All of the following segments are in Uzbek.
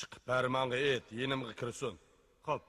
Chiqib barmanga et, yenimga kirsin. Xo'p.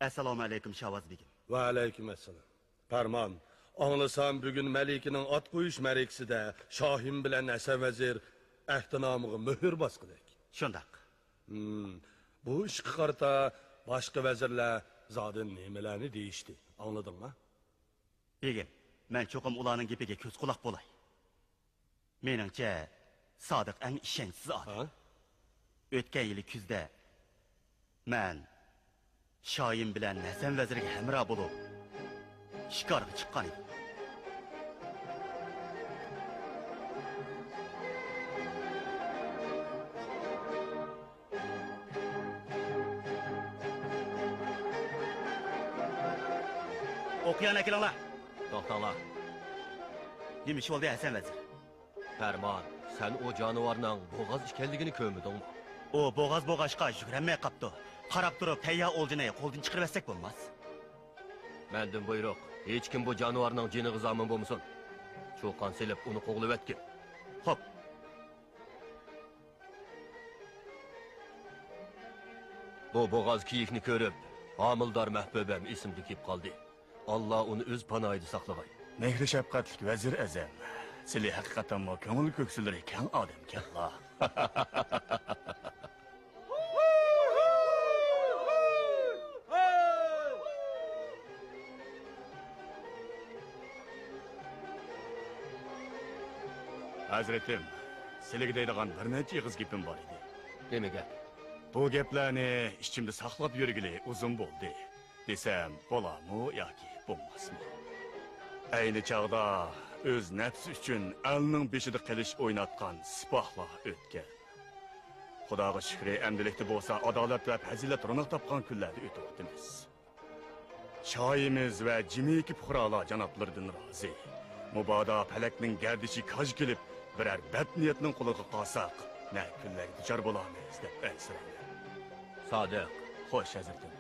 Assalomu alaykum Shavaz begim. Va alaykum assalom. Farmon, anglasam bugun Malikining ot qo'yish ma'rikasida Shohim bilan Hasan vazir ahtinomiga muhr bosqidik. Shundaq. Bu ishga qarata boshqa vazirlar zodin nimalarni deyishdi. Angladingmi? Begim, men cho'qim ularning gapiga ko'z quloq bo'lay. Meningcha, Sodiq eng ishonchsiz odam. O'tgan yili kuzda men Shoyim bilan Hasan vazirga hamroh bo'lib shikorga chiqqan edim. O'qiyan akalar. To'xtanglar. Nima ish bo'ldi Hasan vazir? Farmon, sen o jonivorning bo'g'oz ekanligini ko'rmidingmi? O bo'g'oz bo'g'ashqa yugurmay qapti. Qarab turib tayyor o'ljini qo'ldan chiqarmasak bo'lmas. Mendan buyruq, hech kim bu jonivorning jiniga zomin bo'lmasin. Cho'qon selib uni qo'g'lab o'tgin. Xo'p. Bu bo'g'oz kiyikni ko'rib, homildor mahbubam esimga kelib qoldi. Allah uni o'z panoyida saqlag'ay. Mehri shafqatlik vazir azam. Sizlar haqiqatan mo ko'ngil ko'ksilari kang odam kallah. Hazretim, sizlarga deydigan bir necha ig'iz gapim bor edi. Nima gap? Bu gaplarni ichimda saqlab yurgili uzun bo'ldi. Desam, bo'larmi yoki bo'lmasmi? Ayni chog'da o'z nafsi uchun alning beshida qilish o'ynatgan sipohlar o'tgan. Xudoga shukr, amdilikda bo'lsa adolat va fazilat ro'naq topgan kunlarda o'tibmiz. Shoyimiz va jimiki fuqarolar janoblaridan rozi. Mubodo falakning gardishi koj kelib, birer bad niyatning qo'liga qolsaq, na kunlarga duchor bo'lamiz deb ansirayman. Sodiq, xo'sh hazratim.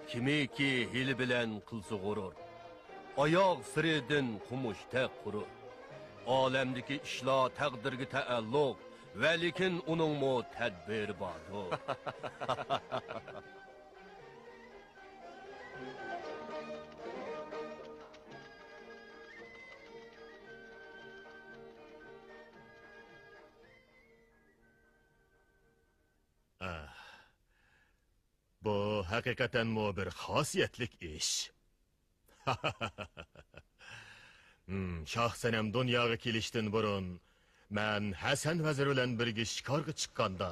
Kimiki hili bilan qilsa g'urur, oyoq siridin qumushda qurur. Olamdagi ishlar taqdirga taalluq, va lekin uning mo tadbir bordir. Bu haqiqatan mo bir xosiyatlik ish. Shaxsanam dunyoga kelishdan burun men Hasan vazir bilan birga shikorga chiqqanda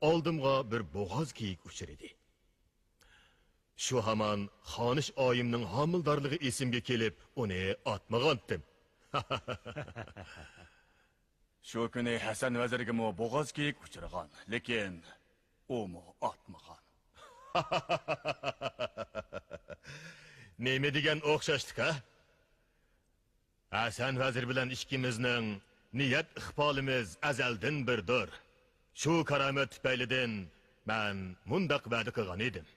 oldimga bir bo'g'oz kiyik uchir edi. Shu hamon xonish oyimning homildorligi esimga kelib, uni otmagandim. Shu kuni Hasan vazirga mo bo'g'oz kiyik uchirgan, lekin u mo otmagan. Neymi degan o'xshashdik ha? Hasan vazir bilan ikkimizning niyat iqbolimiz azaldan birdir. Shu karomat tufaylidan men mundaq va'da qilgan edim.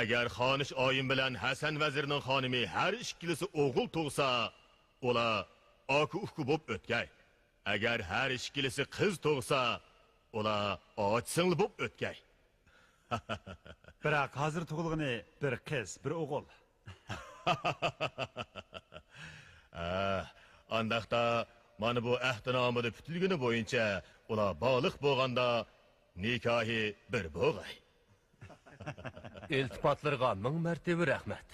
Agar xonish oyim bilan Hasan vazirning xonimi har ikkilisi o'g'il tug'sa, ular oku-uku bo'lib o'tgay. Agar har ikkilisi qiz tug'sa, ular och-singli bo'lib o'tgay. Biroq hozir tug'ilgani bir qiz, bir o'g'il. Andaqda mana bu ahdinomida putilgini bo'yicha ular bog'liq bo'lganda nikohi bir bo'g'ay. İltifatlarga ming martaba rahmat.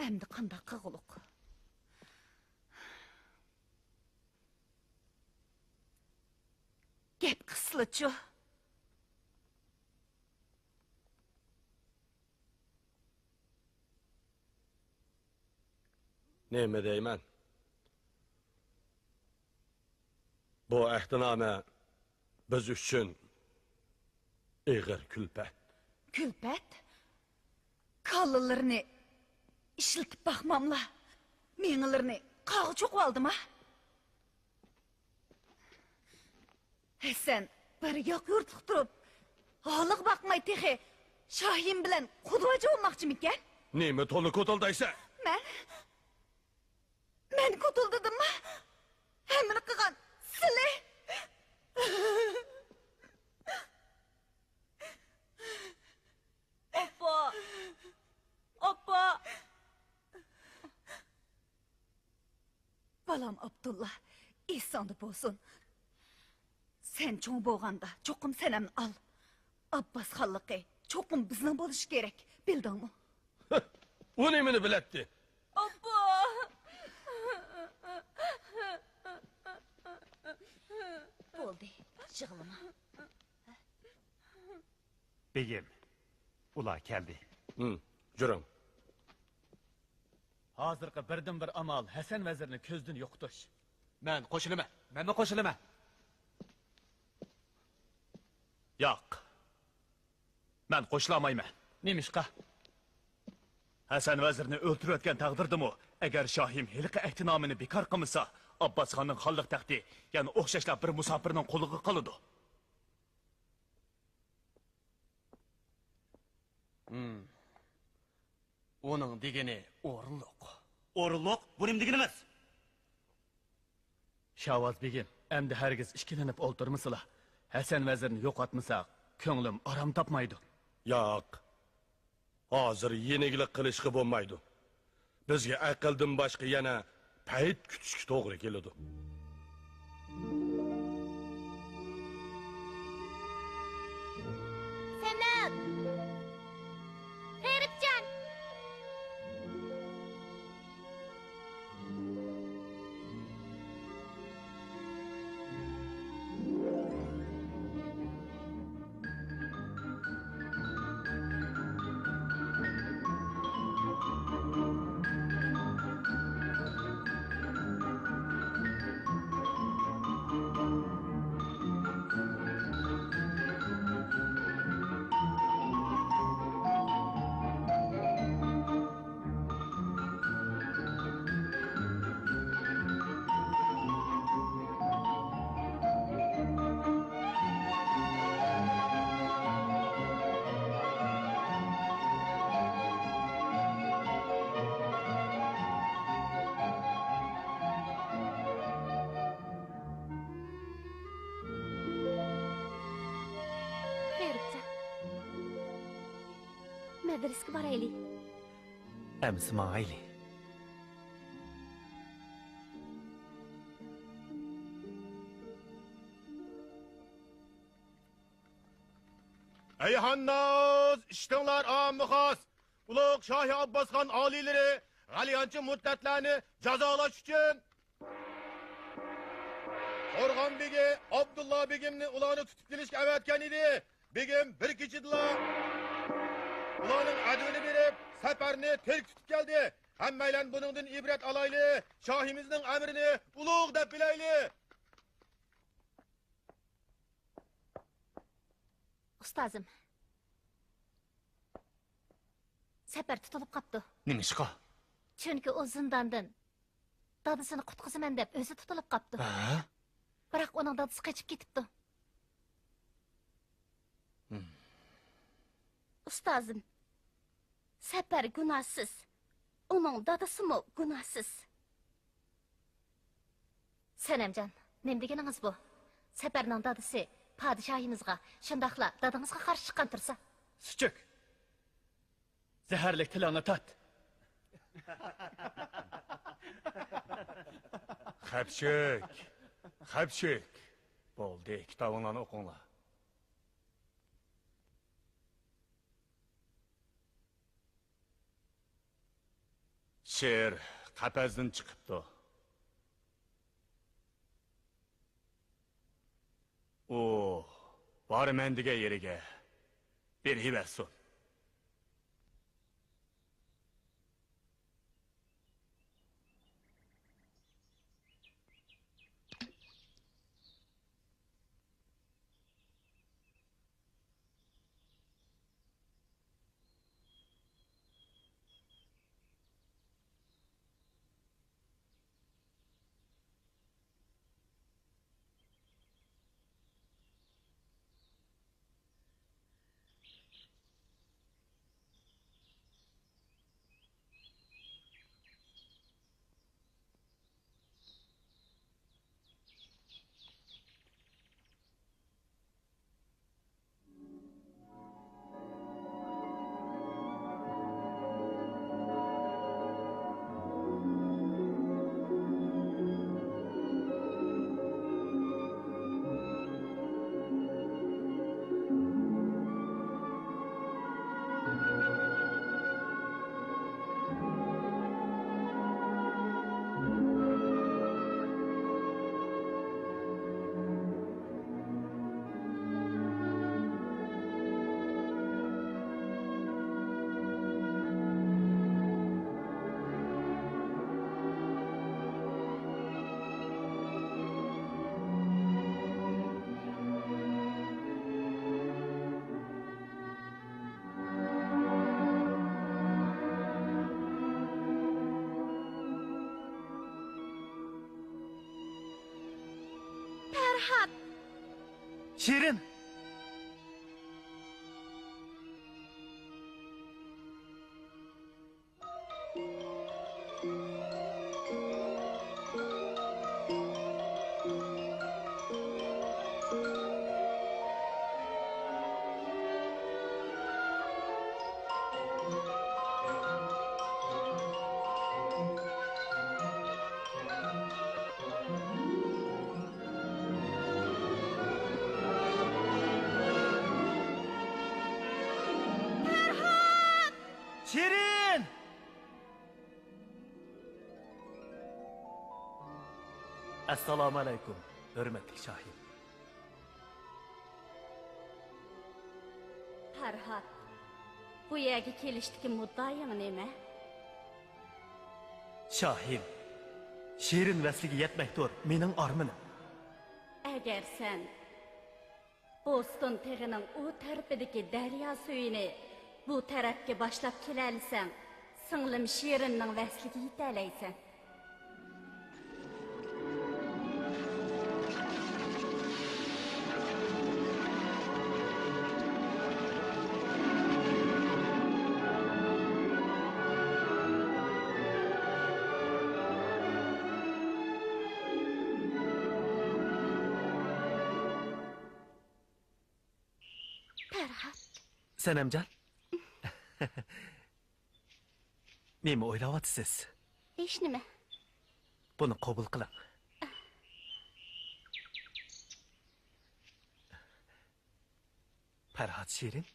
Әмді қанда қығылық. Gep qıslıçı. Neyme deymen? Bu ehdiname biz üçün iğir külpet. Külpet. Kallılarını işiltip bakmamla. Meğilerini kağı çok aldım ha. Sen bir yak yurtluq durup, ağlık bakmay texe, Şahin bilen kuduvacı olmakçı mikken? Neyme tonu kotuldaysa? Men kutuldadım mı? Hemini kıgan sile. Oppa! Oppa! Balam Abdullah, ihsanı bolsun. Sen çoğun boğanda, çokum senemni al. Abbas hallıqı, çokum bizden buluş gerek, bildin mi? O nemini biletti? Abba! Oldu, şığılıma. Begim, ular keldi. Jürüm. Hozirgi birdan bir amal Hasan vazirni ko'zdan yo'qotish. Men qo'shilaman. Menmi qo'shilaman? Yo'q. Men qo'shilamayman. Nemishqa? Hasan vazirni o'ltirayotgan taqdirdimi, agar Shohim hilqi ehtinomini bekor qilmasa, Abbos xonning xonliq taxti, ya'ni o'xshashlar bir musofirning qo'liga qoladi. Onun degeni o'rinliq. O'rinliq, bu nim deganimiz? Shavvoz begim, endi hargiz ishkilanib o'ltirmasizlar. Hasan vazirni yo'qotmasak, ko'nglim orom topmaydi. Yo'q. Hozir yenigilik qilishga bo'lmaydi. Bizga aqldan boshqa yana payt kutishga to'g'ri keladi. Senem! Feripcan! Feripcan. Medresga boraylik. Emsi mağayli. Ey hannoz, ishtinglar ommi xos. Ulug' Shohi Abbosxon oliylari g'alyanchi muddatlarni jazolash uchun Qo'rg'on begi Abdullo begimni ularni tutib kelishga avatgan edi. Begim bir kechidala ularning advini berib, safarni terk tutib keldi. Hammaylar buningdan ibrat olayli, shohimizning amrini ulug' deb bilayli. Ustozim. Safar tutilib qapti. Nima ishqa? Chunki o zindandan dadasini qutqizaman deb o'zi tutilib qapti. Biroq uning dadasi qochib ketibdi. Ustozim. Safar gunohsiz. Uning dadasimi gunohsiz. Sanamjon, nima deganingiz bu? Safarning dadasi padişahimizga, shundaqla dadangizga qarshi chiqqan tursa. Suchuk. Zaharlik tilini tat. Xapchik. Bo'ldi, kitobinglarni o'qinglar. Sher qapazdan chiqibdi. O, borman degan yeriga bir hibasun. Şirin. Şirin! Assalomu alaykum, hurmatli shohim. Farhod, bu yerga kelishdiki muddaoing nima? Shohim, Shirin vasliga yetmakdir mening armanim. Agar sen Boston teg'ining u tarafidagi daryo suyini bu tarafga boshlab kelalisan, singlim Shirinning vasliga yetalaysan. Sanamjon. Nima o'ylayapsiz? Hech nima. Buni qabul qiling. Farhod Shirin.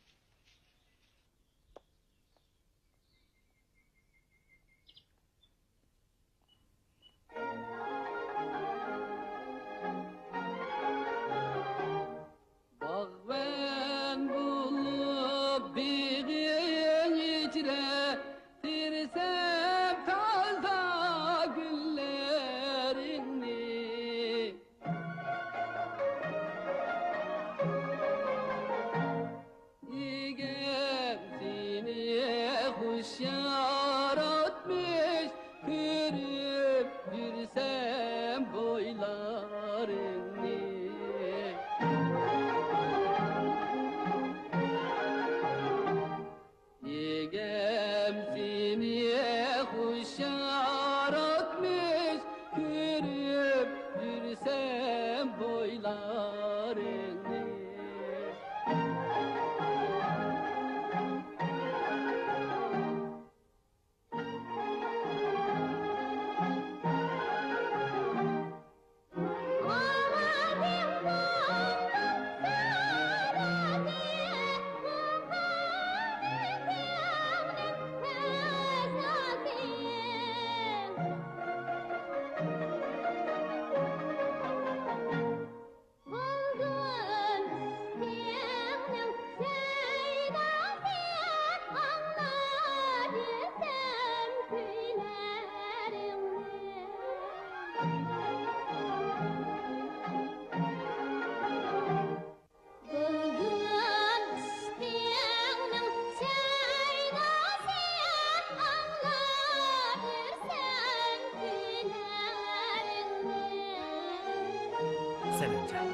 Senemcan.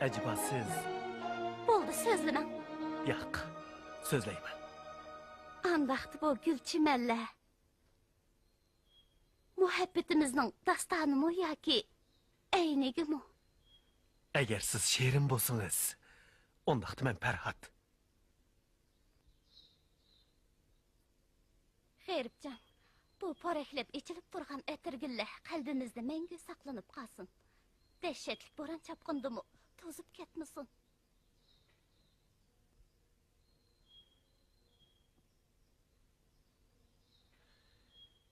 Acaba siz... Bo'ldi, so'zlamang. Yo'q, so'zlayman. Andaqdı bu gül çimenler. Muhabbetimizin dastanı mı ya ki eynigi mi? Agar siz she'rim bo'lsangiz, undaqda men Farhod. Xeyribcan, bu poraklab içilib turgan etirgillar qalbimizda mengu saqlanib qolsin. Dehshatli bo'ron chapqindimi, to'zib ketmasin.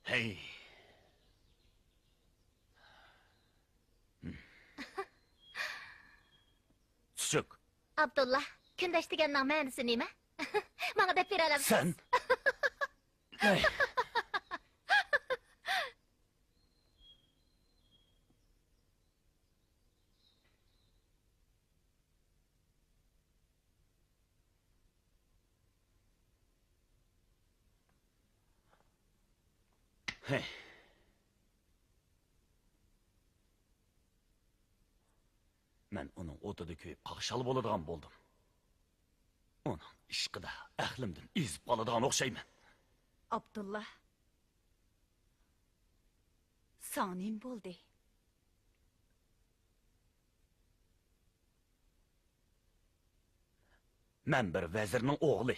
Hey. Çocuk, Abdullah, kundash deganning ma'nosi nima? Menga deb bera olasiz? sen... Hey. Hey. Men onun o'tida kuyib qaqshal bo'ladigan bo'ldim. Uning ishqida aqlimdan ezib qoladigan o'xshayman. Abdullah. Sanin bo'ldi. Men bir vazirning o'g'li.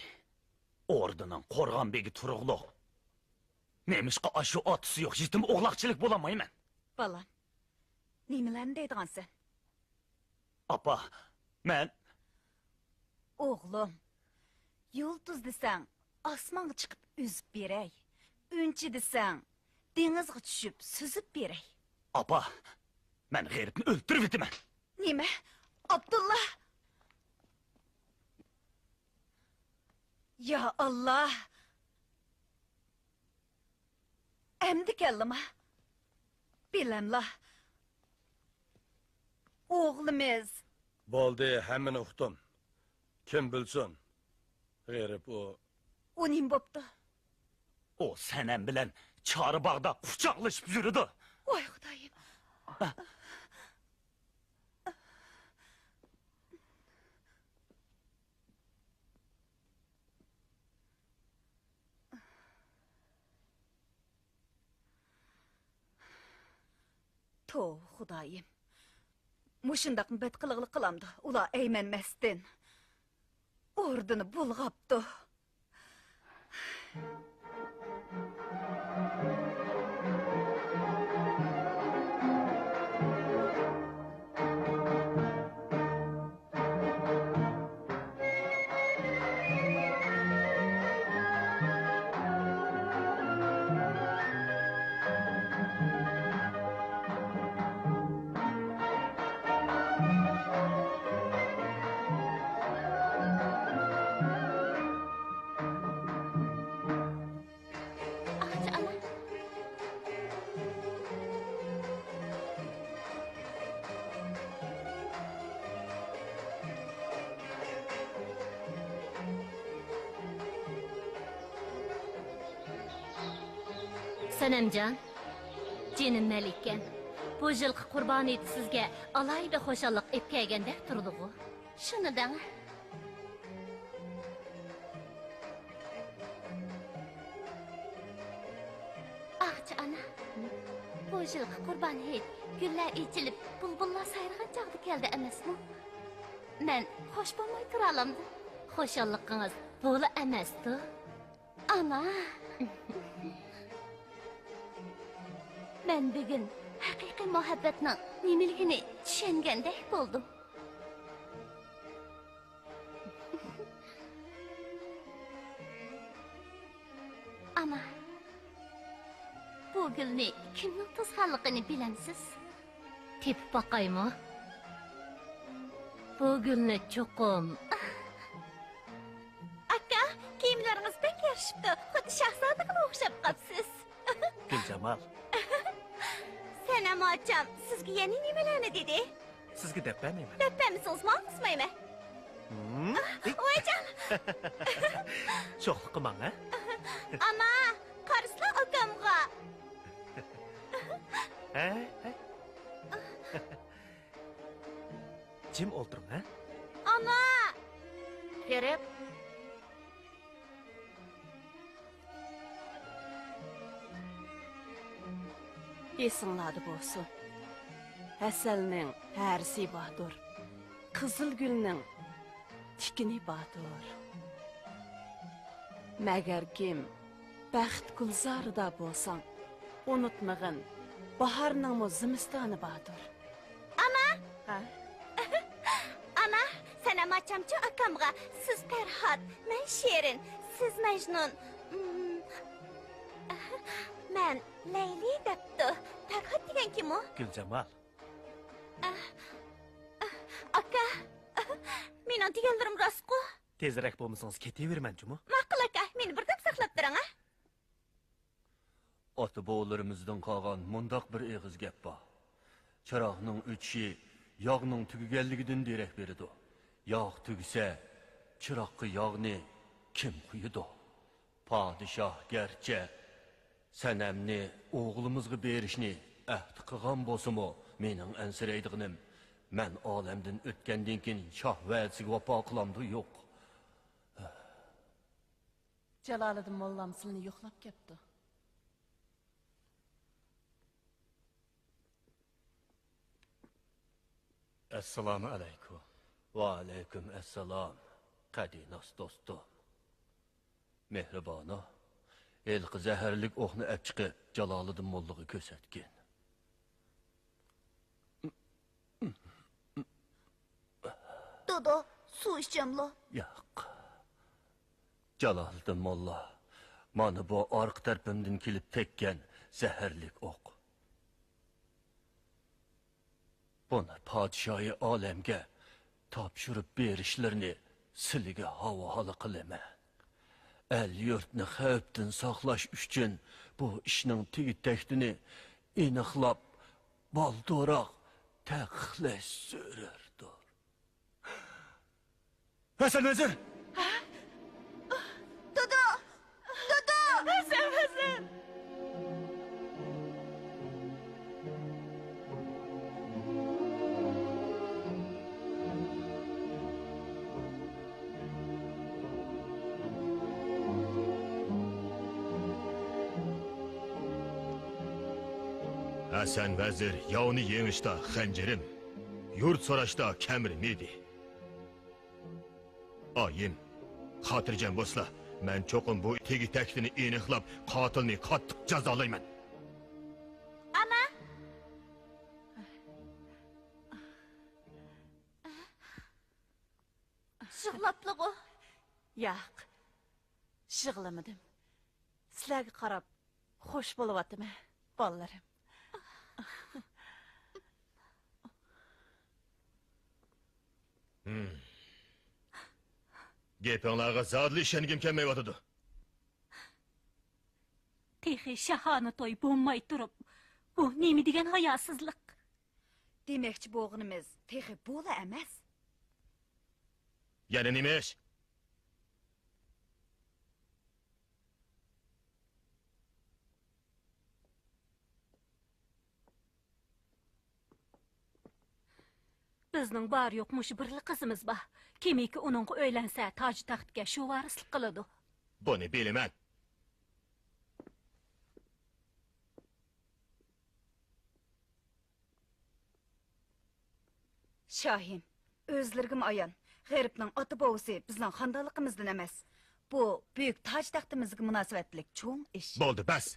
Ordining qo'rg'on begi Turug'liq. Nemishqa ashu otisi yo'q, yetim o'g'laqchilik bo'lamayman. Balam. Nimalarni deydigansan? Apa, men Oğlum. Yulduz desang, osmonga chiqib üzüp beray. Unchi desang, dengizga tushib suzib beray. apa, men g'eyribni o'ltirib etaman. Nima? Abdullah. Ya Allah. Emdi kellima. Bilemla. Oğlumuz. Bo'ldi, hammani uqdim. Kim bilsin? G'erib o. O nim bo'pti? O senem bilen çağrı bağda kucaklaşıp yürüdü. Voy Xudoyim. To Xudoyim. Mushundaq bet qiliqlik qilamdi. Ular aymanmasdan. Ordini bulg'apti. Ağaca ana. Sanamjon, jinim Malikan. Bu yilqi qurboniyat sizga alayda xo'shallik ep kelganda turdi-ku. Shuni dang. Ağaca ana. Bu yilqi qurboniyat gullar ichilib, bulbullar sayrag'an chog'da keldi emasmi? Men xo'sh bo'lmay tura olamdi. Xo'shalligingiz bo'la emasdi. Ana. Men bugun haqiqiy muhabbatning nimaligini tushungandek bo'ldim. Ana, bu gulni kimning tuzxonligini bilamsiz? Tepib boqaymi? Bu gulni cho'qim. Aka, kiyimlaringiz pek yarashibdi. Xuddi shahzodaga o'xshab qolibsiz. Guljamal, Sanam ocham, sizga yana nimalarni dedi? sizga deb bermayman. Depemisiz, ma'qulsizmi? Voyjon. Sho'xlik qilmang, ha? Ama, qaraslar akamga. Ha? jim o'ltiring, ha? Ana! Gerek. Esinglarda bo'lsin. Hasalning harisi batur. Qizil gulning tikini batur. Magar kim baxt gulzarida bo'lsang, unutmag'in baharning zimistoni batur. Ana! Ha? Ana, sana machamchi akamga siz Ferhat, men Sherin, siz Majnun. Men Leyli debdi. Ferhat degan kim o? Guljamal. Aka, mening deganlarim rostku. Tezroq bo'lmasangiz ketaverman-chimi? Ma'qul aka, meni bir deb saqlab turing, ha? Ota boğularimizdan qolgan mundaq bir eg'iz gap bor. Chiroqning o'chishi yog'ning tugaganligidan derak beradi. Yog' tugsa, chiroqqa yog'ni kim quyidi? Podshoh garchi sanamni o'g'limizga berishni ahd qilgan bo'lsa-mu, mening ansiraydiganim men olamdan o'tgandan keyin shoh va'dasiga vafo qilamdi yo'q. Jaloliddin mollam sizni yo'qlab ketdi. Assalomu alaykum. Va alaykum assalom. Qadinos do'stim. Mehribona. Elqi zaharlik o'qni olib chiqib Jaloliddin mollaga ko'rsatgan. Dodo, suv ichamlo. Yo'q. Jaloliddin molla mana bu orqa tarafimdan kelib tekkan zaharlik o'q. Buni podshoyi olamga topshirib berishlarini sizga havola qilaman. El yurtni xavfdan saqlash uchun bu ishning tegi-taktini aniqlab baldo'roq taqiqlash zarurdir. Hasan Vazir! Dodo! Dodo! Hasan! Hasan Vazir yovni yengishda xanjirim, yurt so'rashda kamrim edi. Oyim, xotirjam bo'lsa, men cho'qim bu tegi-taktini aniqlab, qotilni qattiq jazolayman. Ana! Shig'lablig'i? Yo'q. Shig'lamadim. Sizlarga qarab xush bo'lyaptimi, bolalarim? Gapinglarga zodli ishongim kelmayotidi. Texi shahona to'y bo'lmay turib, bu nima degan hayosizlik? Demakchi bo'g'inimiz texi bo'la emas. Yana nima ish? Bizning bor yo'q mush birli qizimiz bor. Kimiki uningga o'ylansa, toj taxtga shu varislik qiladi. Buni bilaman. Shohim, o'zlirgim ayon. G'aribning ota bovusi bizning xonadonligimizdan emas. Bu buyuk toj taxtimizga munosabatlik cho'ng ish. Bo'ldi, bas.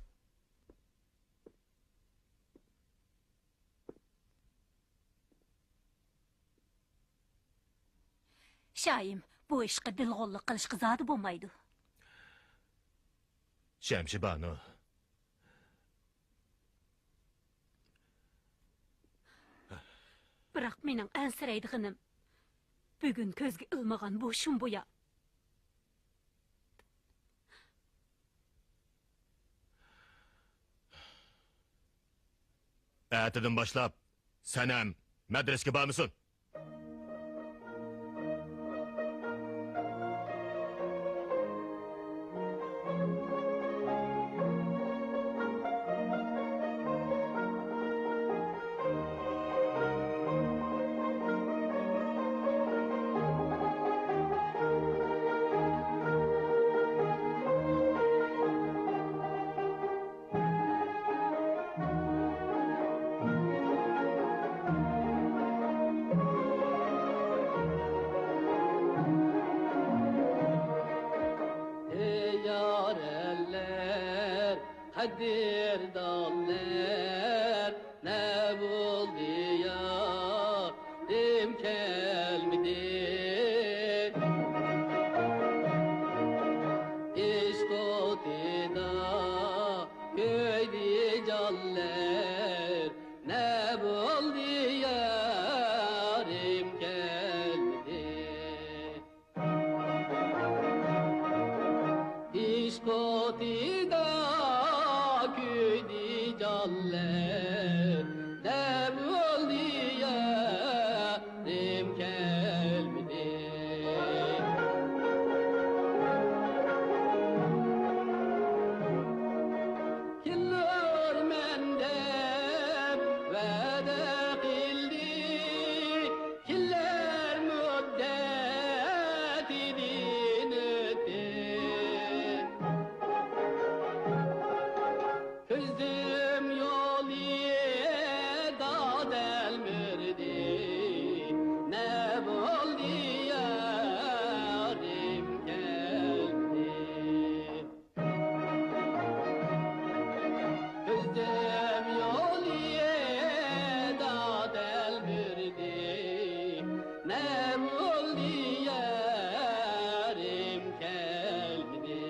Shohim, bu ishga dilg'onlik qilishga zodi bo'lmaydi. Shamshibano. Biroq mening ansiraydiganim bugun ko'zga ilmagan bu shumbuya. Ertadan boshlab sanam madrasaga bormisan? Kadirdanlar ne buldu ya dim kelmedi İşkotida köydi canlar ne buldu yarim gelmedi İşkotida köydi canlar ne buldu yarim gelmedi Killer mendem vade qildi Killer muddet idin ötti Közüm yol da delmirdi Ne boldi yarim geldi Özlem yolu da delmirdi Ne oldu yarim gelmedi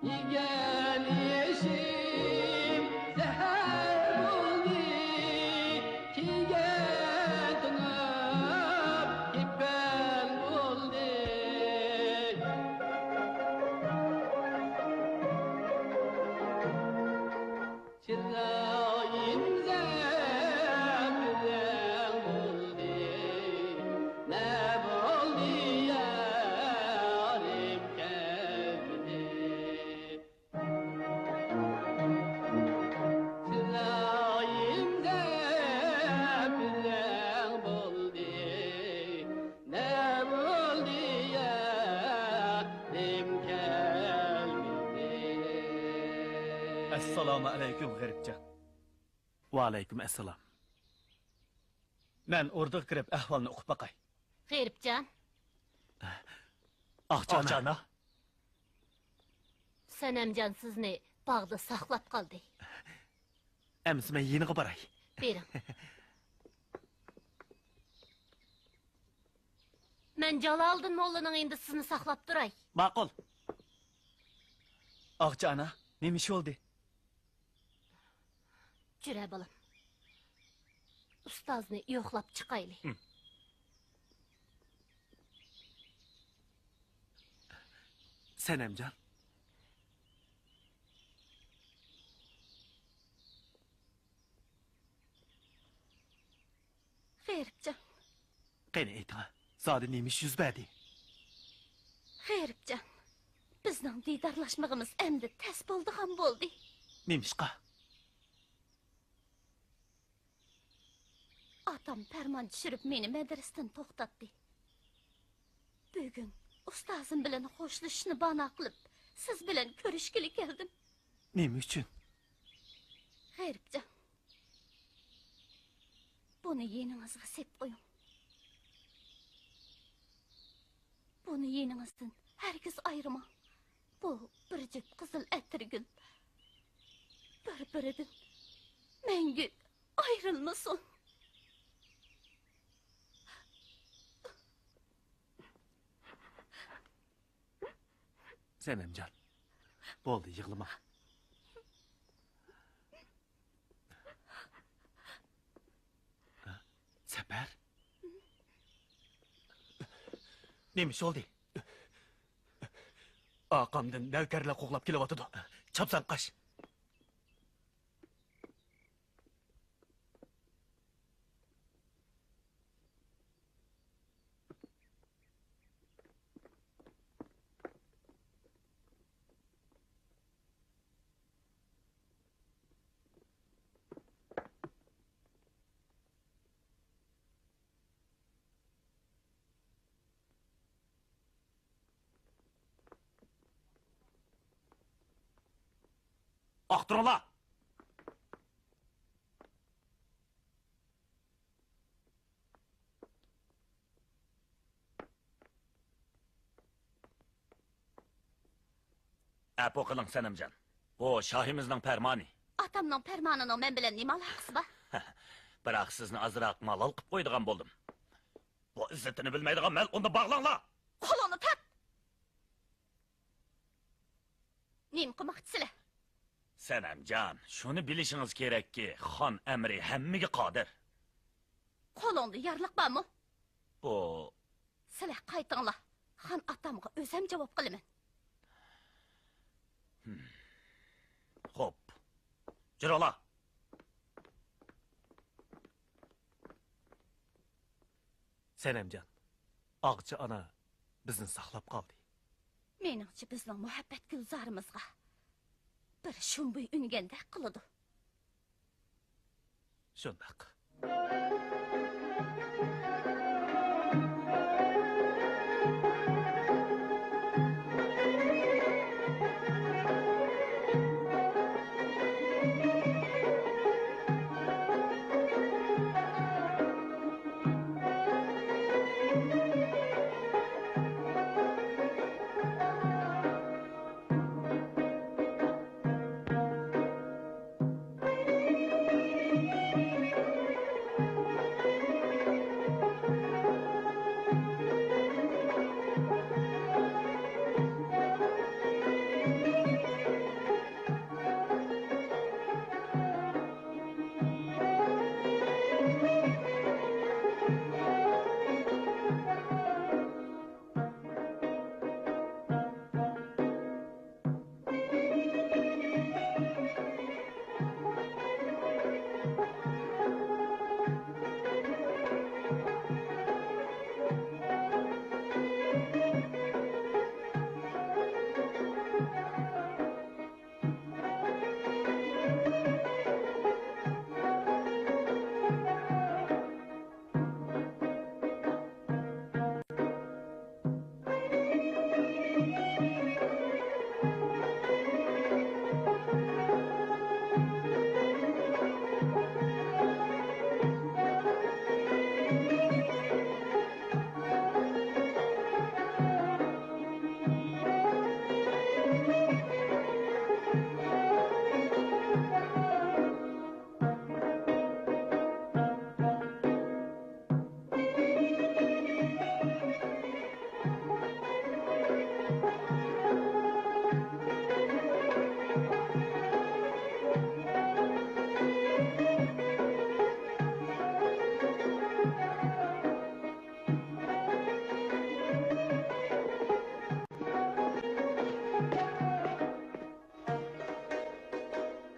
Yigen yeşim seher oldu Kigen tınıp kippen oldu Çırayım zemden oldu Ne oldu yarim gelmedi Çırayım zemden oldu Ne oldu yarim gelmedi Assalomu alaykum g'aribjon. Va alaykum assalom. Men o'rdiq kirib ahvolni o'qib baqay. G'eribjon, Oqjona. Sanamjon sizni bog'da saqlab qoldi. Ems men yeniga boray. Bering. Men Jaloliddin mollaning endi sizni saqlab turay. Ma'qul. Oqjona, nima ish bo'ldi? Jura bolam. Ustozni yo'qlab chiqayli. Sanamjon. G'eribjon, Qani aytma. Zodi nima ish yuz berdi? g'eribjon. Bizning diydorlashmag'imiz endi tas bo'ldi ham bo'ldi. Nima ishqa? Atam farmon tushirib meni madrasadan to'xtatdi. Bugun ustozim bilan xo'shlashishni bano qilib, siz bilan ko'rishgili keldim. Nima uchun? G'eribjon. Buni yeningizga sep qo'ying. Buni yeningizdan hargiz ayirmang. Bu bir jup qizil atirgul. Bir-biridan mangu ayrilmasin. Sanamjon. Bo'ldi, yig'lama. Sapar. Nima ish bo'ldi? Aqamdan navkarlar qo'g'lab kelyotdi. Chopsan qash. Aqtırıla! Apo qiling Sanamjon. Bu shohimizning farmoni. Atamning farmonining men bilan nima aloqasi bor? Biroq sizni azroq malol qilib qo'ydigan bo'ldim. Bu izzatini bilmaydigan mal unda bog'langlar. Qo'lini tat. Nim qilmoqchisizlar? Sanamjon, shuni bilishingiz kerakki, xon amri hammaga qodir. Qo'lingda yarliq bormi? Bu Sizlar qaytinglar. Xon atamga o'zim javob qilaman. xo'p. Jirola. Sanamjon, Og'chi ona bizni saqlab qoldi. Meningcha bizning muhabbat gulzorimizga bir shumbuy unganda qiladi. Shundoq.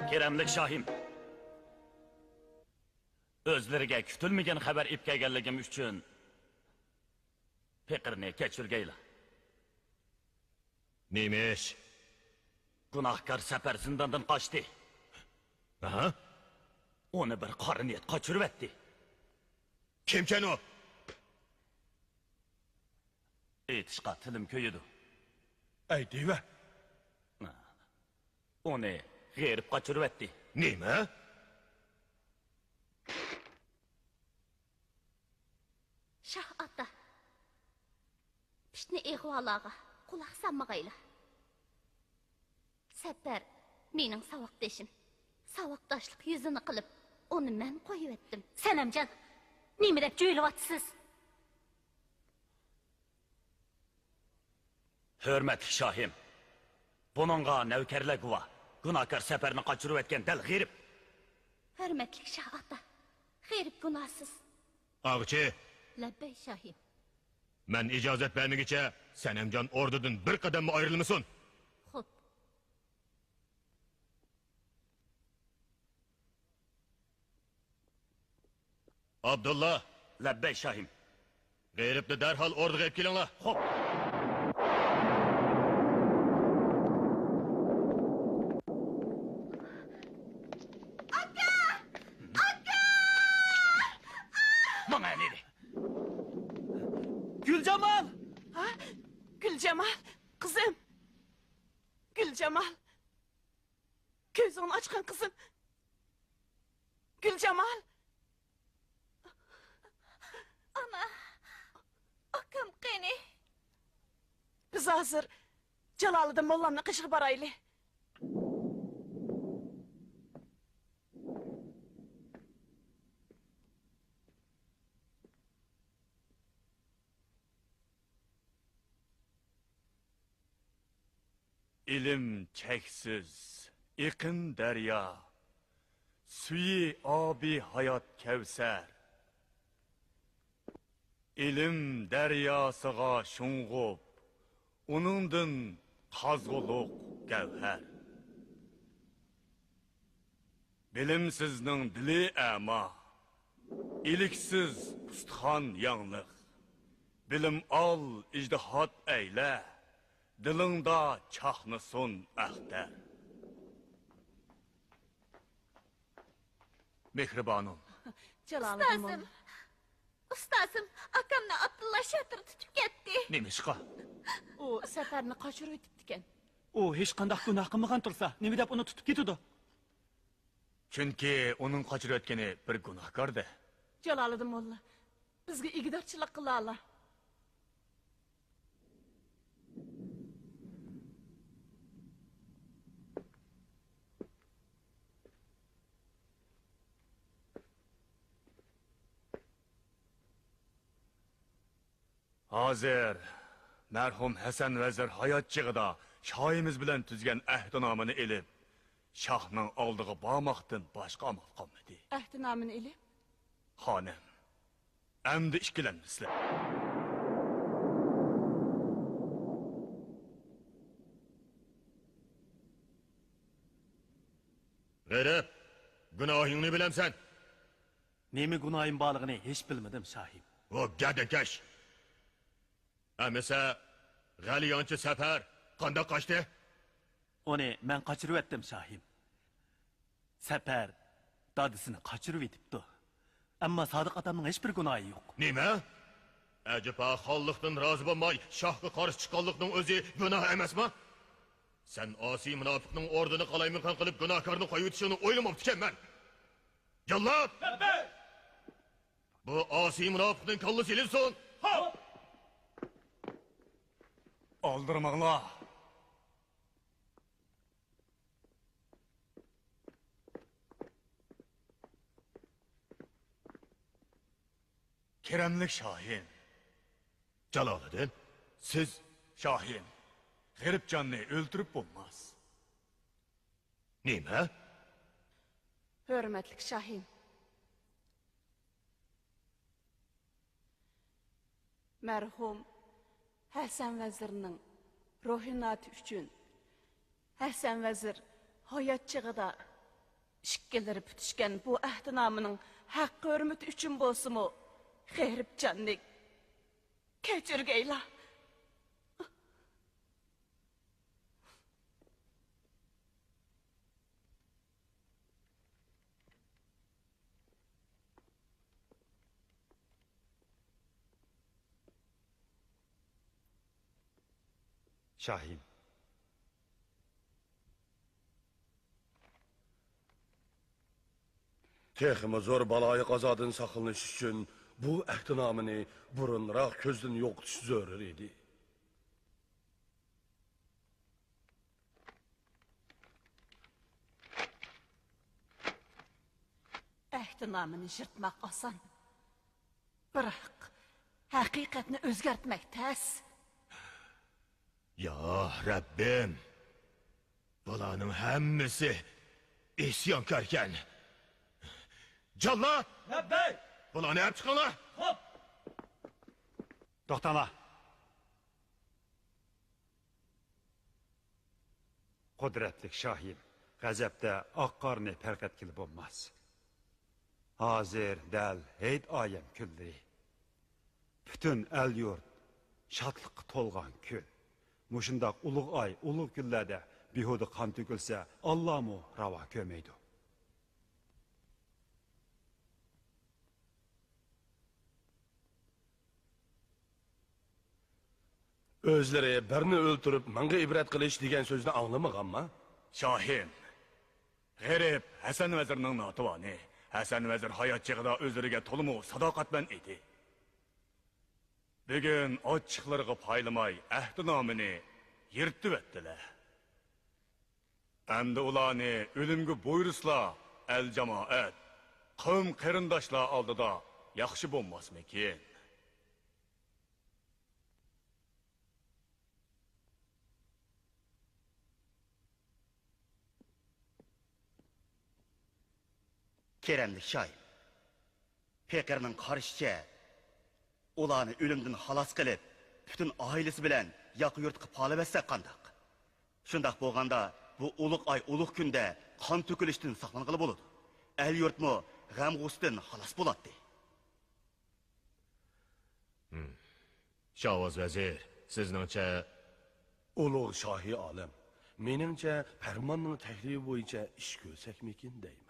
Keremlik Şahim. Özleriga kutilmagan xabar ip kelganligim uchun Pekirni kechirgaylar. Neymiş? Gunohkor Sapar zindondan qochdi. Aha. Uni bir qora niyat qochirib etdi. Kimken o? Aytishqa tilim ko'yidi. Ey deva. Uni g'erib qochirib etdi. Neyme? Shah ota. Pishni ehvolaga quloq solmag'aylar. Sapar mening saboqdashim. Saboqdoshlik yuzini qilib, uni men qo'yib etdim. Sanamjon, nima deb jo'yilyapsiz? Hürmetli Şahim. Bununla navkarlar guvoh. Gunohkor Saparni qochirib etgan dal g'erib. Hurmatli Shah ota. G'erib gunohsiz. Ağçı, Labbay Shahim. ben icazet vermegiçe Senemcan ordudan bir kadem mi ayrılmışsın? Xo'p. Abdullah, Labbay Şahim. gayrip de derhal orduga hep kelinglar. Xo'p. Mana nedi? Gülcemal! Ha? Gülcemal, kızım. Gülcemal. Gözünü açkan kızım. Gülcemal. Ana, akam qani? Biz hazır Jaloliddin mollamni qishig'i borayli. İlim çeksiz, iqin derya, suyi abi hayat kevser. İlim deryasıga şunğup, onundan qazguluq gevher. Bilimsizning dili ama, iliksiz pustxan yanlıq. Bilim al, ijdihat eyle, dilingda chaqnasun ahtar. Mehribanım. Jaloliddin molla. Ustazım, akamni Abdullah Shatır tutib ketdi. Nemişqa? U safarni qochirib o'tibdi-ekan. U hech qanday gunoh qilmagan tursa, nima deb uni tutib ketadi? Chunki uning qochirib o'tgani bir gunohkorda. Jaloliddin molla, bizga igidorchilik qila ola. Hozir merhum Hasan Vezir hayat chig'ida shoyimiz bilan tuzgan ahdnomini elib, shohning oldiga bormoqdan boshqa amal qolmadi. Ahdinomini ilib, Xonim, endi ikkilanmasizlar. G'arib, gunohingni bilamsan. Nemi gunohim borligini hech bilmadim, shohim. O gadakash. Amisa G'aliyonchi safar qanday qochdi? Uni men qochirib etdim, shohim. Safar dadisini qochirib etibdi. Ammo Sodiq otamning hech bir gunohi yo'q. Nima? Ajaba xonliqdan rozi bo'lmay shohga qarshi chiqqanlikning o'zi gunoh emasmi? Sen osiy munofiqning o'rnini qalaymiqon qilib gunohkorni qo'yib o'tishini o'ylamabdi-ekanman. Jallod! Bu osiy munofiqning kallasi ilinsin. Aldırmaqlar. Keremlik Şahin. Jaloliddin, Siz Şahin. G'iribjonni o'ltirib bo'lmas. nima? hurmatli Shahin. Merhum Hasan Vezirning ruhinati uchun Hasan Vezir hayot chig'ida ishkilari putishgan bu ahdinomining haqqi hurmati uchun bo'lsa-mu, g'iribjonlik kechirgaylar. Şahim. Texmi zo'r baloyi qazodan saqlanish uchun bu ahdinomini burunroq ko'zdan yo'qotish zarur edi. Ahdinomini yirtmoq oson. Biroq haqiqatni o'zgartmak tez. Ya Rabbim, bularning hammasi isyonkorkan. Jallod! Labbay! Bularni olib chiqinglar. Hop! To'xtanglar. Qudratli shohim, g'azabda oq qorni farqat qilib bo'lmas. Hozir dal hayit oyim kunlari. Butun el yurt shodlikqa to'lgan kun. Mushundoq ulug' oy, ulug' kunlarda behuda qon to'kilsa, Allohmu ravo ko'rmaydi. O'zlari birini o'ltirib, menga ibrat qilish degan so'zni anglamaganmi? Şahin. G'irib Hasan Vezirning notivoni. Hasan Vezir hayot chig'ida o'zlariga to'liq sadoqatman edi. Bugun ochiqlarga paylamay ahdinomini yırtib etdiler. Endi ularni o'limga buyurslar el jamoat, qavm qarindoshlar oldida yaxshi bo'lmasmikin? Keremlik Şahim. Pekir'nin karışça ulanı ölümden halas kılıp bütün ailesi bilen yakı yurtqı palı betsek kandak. Şundak bolganda bu uluk ay uluk günde kan tökülüştün saklanğılı boludu. El yurt mu gam gustin halas bolatdı. Şahvaz vazir, sizningcha Ulug' shohi olim, meningcha farmonning taklifi bo'yicha ish ko'rsakmikin deyman.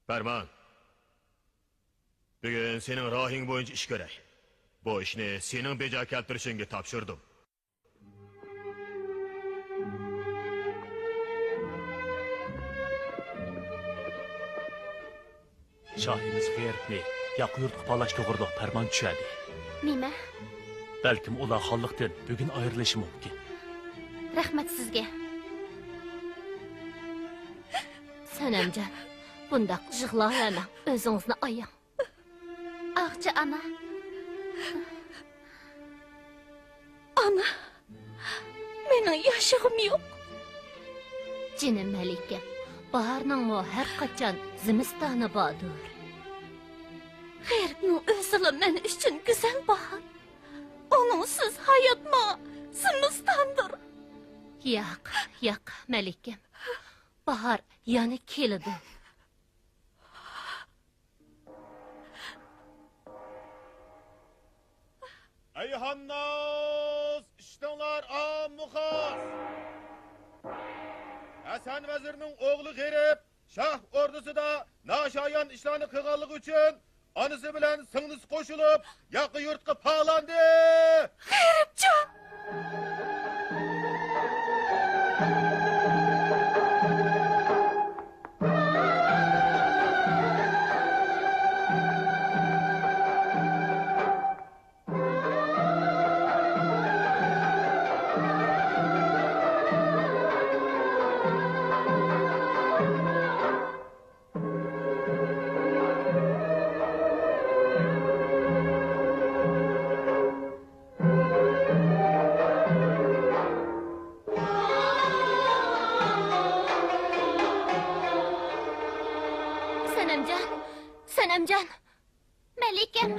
Ferman. Bugün senin rahing boyunca iş görey. Bu işini senin beca keltirishingga topshirdim. Şahimiz g'eyribni yaqin yurtga palash to'g'riliq farmon tushadi. Nima? Balkim ular xonliqdan bugun ayrilishi mumkin. Rahmat sizga. Sanamjon, bundaq yig'lamang, o'zingizni ayang. Ağca ana. Ana, mening yashig'im yo'q. Jinim Malika, baharning mo har qachon zimistoni bordir. G'eyribning o'zila men uchun go'zal bahor. Onunsiz hayotma zimistondir. Yo'q, Malikam. Bahar yana keladi. Ayhannas, iştinlar amuxas. Hasan vezirning o'g'li G'erib Shah ordusida nashoyon ishlarni qilganligi uchun onasi bilan singlisi qo'shilib, yaqin yurtga paqlandi. G'eribjon! Sanamjon, Malikam.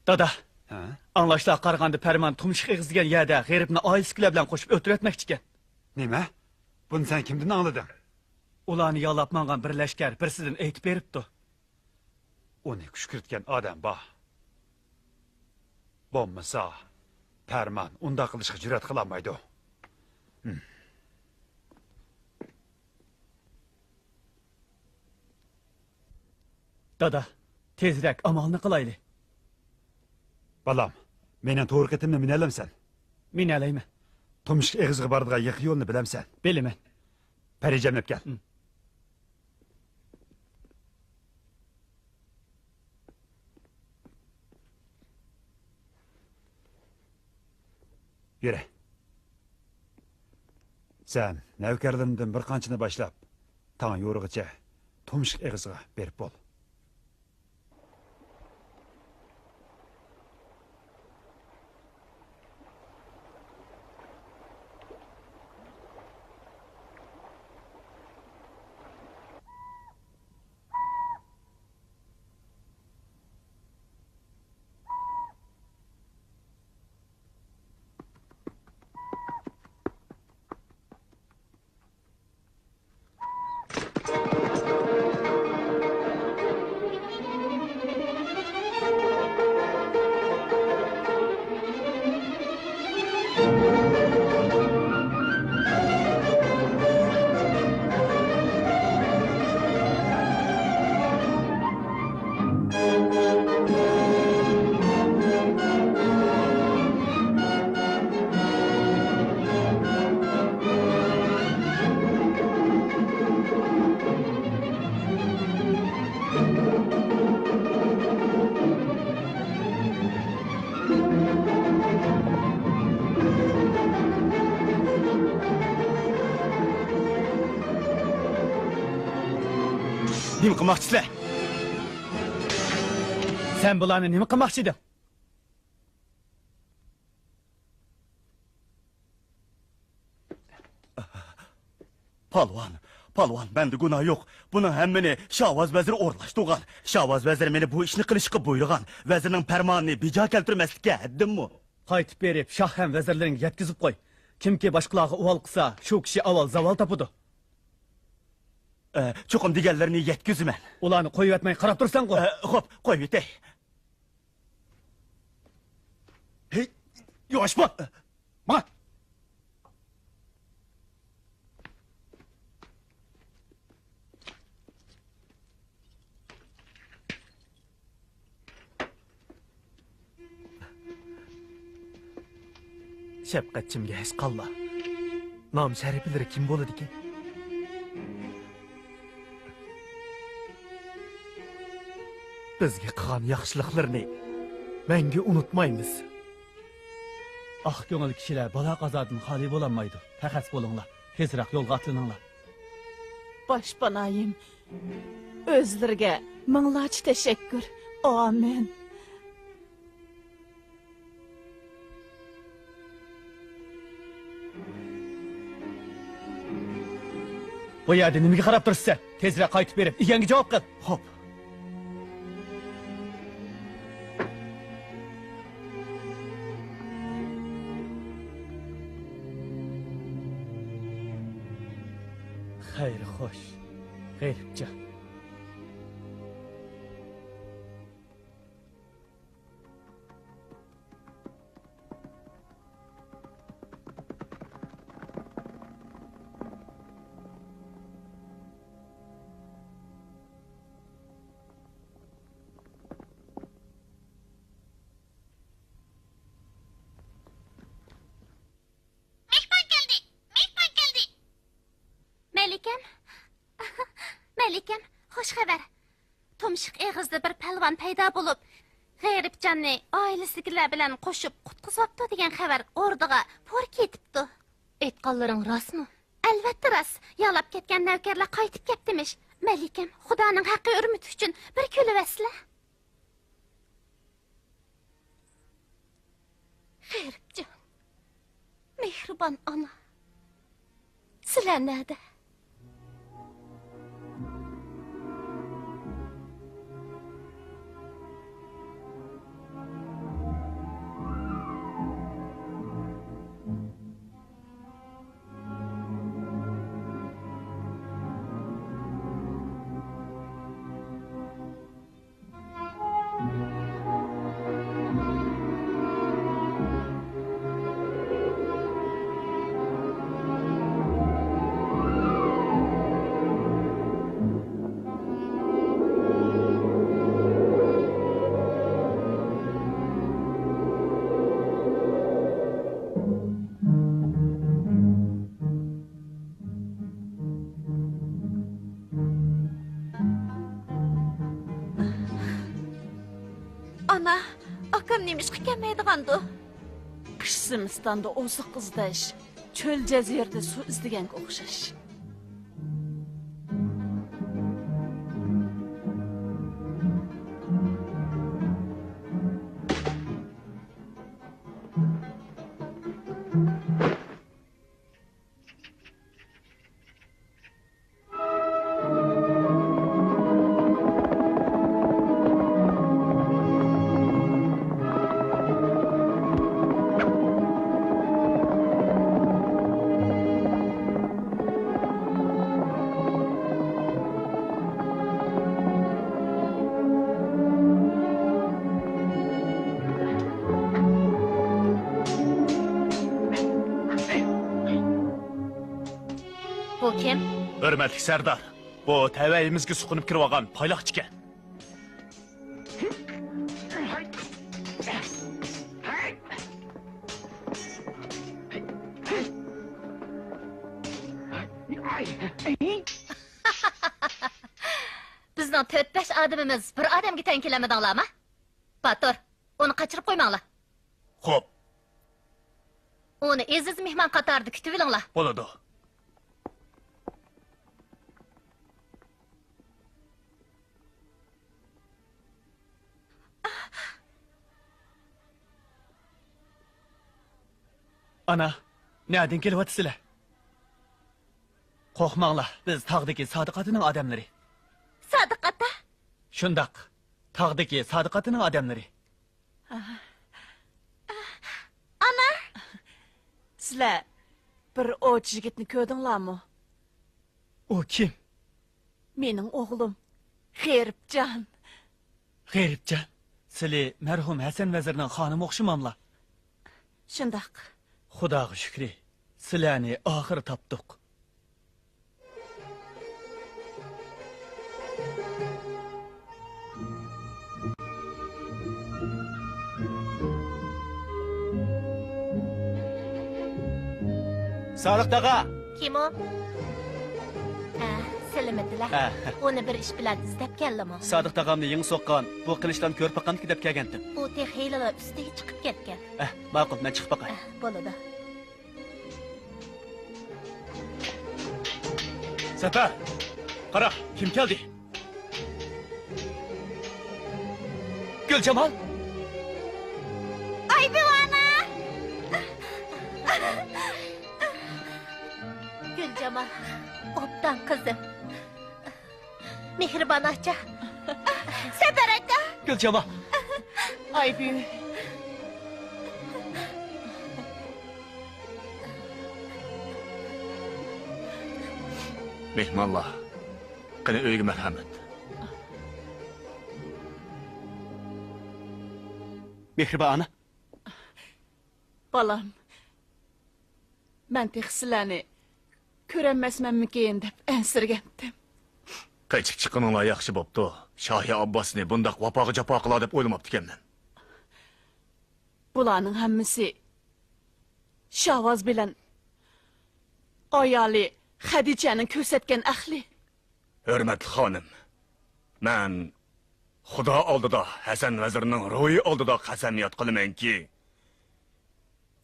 Dada, anlaştığa qarğanda Pərman tumşuq eğizdigen yerdə g'eyribni oilasikilar bilan qo'shib o'tirib o'tmoqchi ekan. Nima? Buni sen kimdan anladın? Ularni yalap mangan bir lashkar birsidan aytib beribdi. Uni kushkiritgan odam bor. Bo'lmasa, Parman unda qilishga jur'at qilolmaydi. Dada, tezroq amalni qilayli. Balam, meni to'g'ri ketimni minalamsan. Men alayman. Tumshik eg'izga boradigan yiq yo'lni bilamsan. Bilaman. Parijamlab kel. Yürü. Sen navkarlarından bir qanchini boshlab, tong yo'rig'icha tumshik eg'izga berib bo'l. Nima qilmoqchisizlar? Sen bularni nima qilmoqchi eding? Palvon, bende günah yok. Bunun hemmini Şahvaz veziri o'rlashtirgan. Şahvaz veziri meni bu ishni qilishga buyurgan. Vezirning farmonini bejo keltirmaslikka haddimmi? Qaytib berib, shoh ham vezirlaring yetkazib qo'y. Kimki boshqalarga uvol qilsa, shu kishi avval zavol topadi. Cho'qim deganlarini yetkazaman. Ularni qo'yib yotmay qarab tursan qo'y. Xo'p, qo'yib yetay. Hey, yavaş bak. Bak. Shafqatchimga hech qalla. Nom shariflari kim bo'ladi ekan? Bizga qilgan yaxshiliklarni menga unutmaymiz. Ah ko'ngil kishilar bola qazodan xoli bo'lolmaydi. Faqat bo'linglar, tezroq yo'lga otlaninglar. Boshpanayim, o'zlariga minglarcha tashakkur. Amin. Bu yerda nimaga qarab turibsan? Tezroq qaytib berib, eganga javob qil. Xo'p. Xayr, xo'sh. G'ayribcha. Melikem, hoş haber. Tumshik eg'izda bir palvon paydo bo'lib, g'ayribjonni oilasidagilar bilan qo'shib qutqizibdi degan xabar o'rdiga po'r ketibdi. Aytganlaring rostmi? Albatta rost. Yalab ketgan navkarlar qaytib ketdimish. Melikem, Xudoning haqqi hurmati uchun bir kulavasla. G'ayribjon, mehribon ona. Sizlar nerede? akam nemishqa kelmaydigandu? Qish Simistanda o'siq qizdash, cho'l jazirada suv izdiganga o'xshash. Bu kim? Hürmetli Serdar, bu təvəyimizə suqunub kirib alğan paylaqçı ikən. Bizning 4-5 adamimiz bir odamga teng kelamidinglarmi? Batur, uni qochirib qo'ymanglar. Xo'p, Uni aziz mehmon qatorida kutib olinglar. bo'ladi. Ana, nereden kelyapsizlar? Qo'rqmanglar, biz tog'dagi Sodiqatining odamlari. Sodiqata? Shundaq, tog'dagi Sodiqatining odamlari. Ana, Sizlar bir o'ch yigitni ko'rdinglarmi? U kim? Mening o'g'lim G'eribjon. G'eribjon. Sizlar marhum Hasan vazirning xonimi o'xshamamlar. Shundaq. Xudoga shukri, sizlarni oxir topdik. Sodiq dağa. Kim o? Selamatlar. Uni bir ish bilan izlab keldimmi? Sodiq dag'amni yeng so'qqan, bu qilishdan ko'rib baqqanki deb kelgandim. U texiylalar ustiga chiqib ketgan. Ma'qul, men chiqib baqay. Bo'ladi. Safar, qara, kim keldi? Gulchamol. Ay buvana! Gulcamol, obdan qizim. Mehribon acha. Safar aka! Gulchamol. Ay büyü. Mehmonlar, qani uyga marhamat. Mehribon ana. Balam. Men sizlarni ko'rolmasmanmikin deb ansirgandim. Qaychib chiqqaninglar yaxshi bo'pti. Shohi Abbosni bundaq vafoga jafo qiladi deb o'ylamabdi ekanman. Bularning hammasi Shavvoz bilan ayoli Xadichaning ko'rsatgan ahli. Hurmatli xonim, men Xudo oldida Hasan vazirning ruhi oldida qasamiyat qilamanki,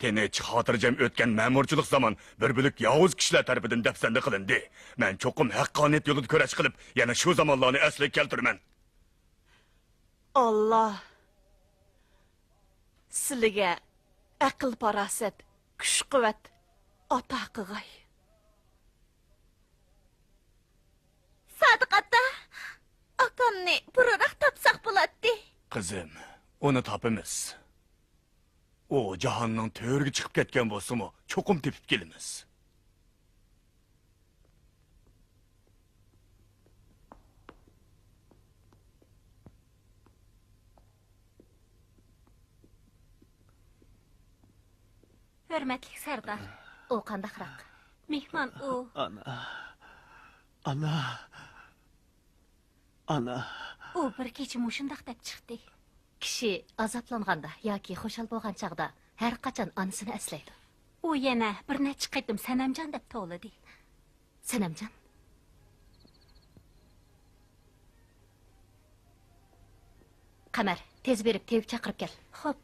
tinch xotirjam o'tgan ma'murchilik zamon bir bilik yovuz kishilar tarafidan dafsanda qilindi. Men cho'qim haqqoniyat yo'lida kurash qilib, yana shu zamonlarni asliga keltiraman. Allah sizlarga aql farosat, kuch-quvvat ata qilg'ay. Sodiqata, akamni burroq topsaq bo'ladi. Qizim, uni topimiz. O jahonning to'riga chiqib ketgan bo'lsa-mu, cho'qim tepib kelamiz. Hurmatli Sardor, u qandaqroq? Mehmon u. Ana. U bir kecha mushundaq deb chiqdi. Kishi azoblanganda yoki xushal bo'lgan chaqda har qachon onasini eslaydi. U yana bir necha qaytim Sanamjon deb tovladi. Sanamjon? Qamar, tez berib tevib chaqirib kel. Xo'p.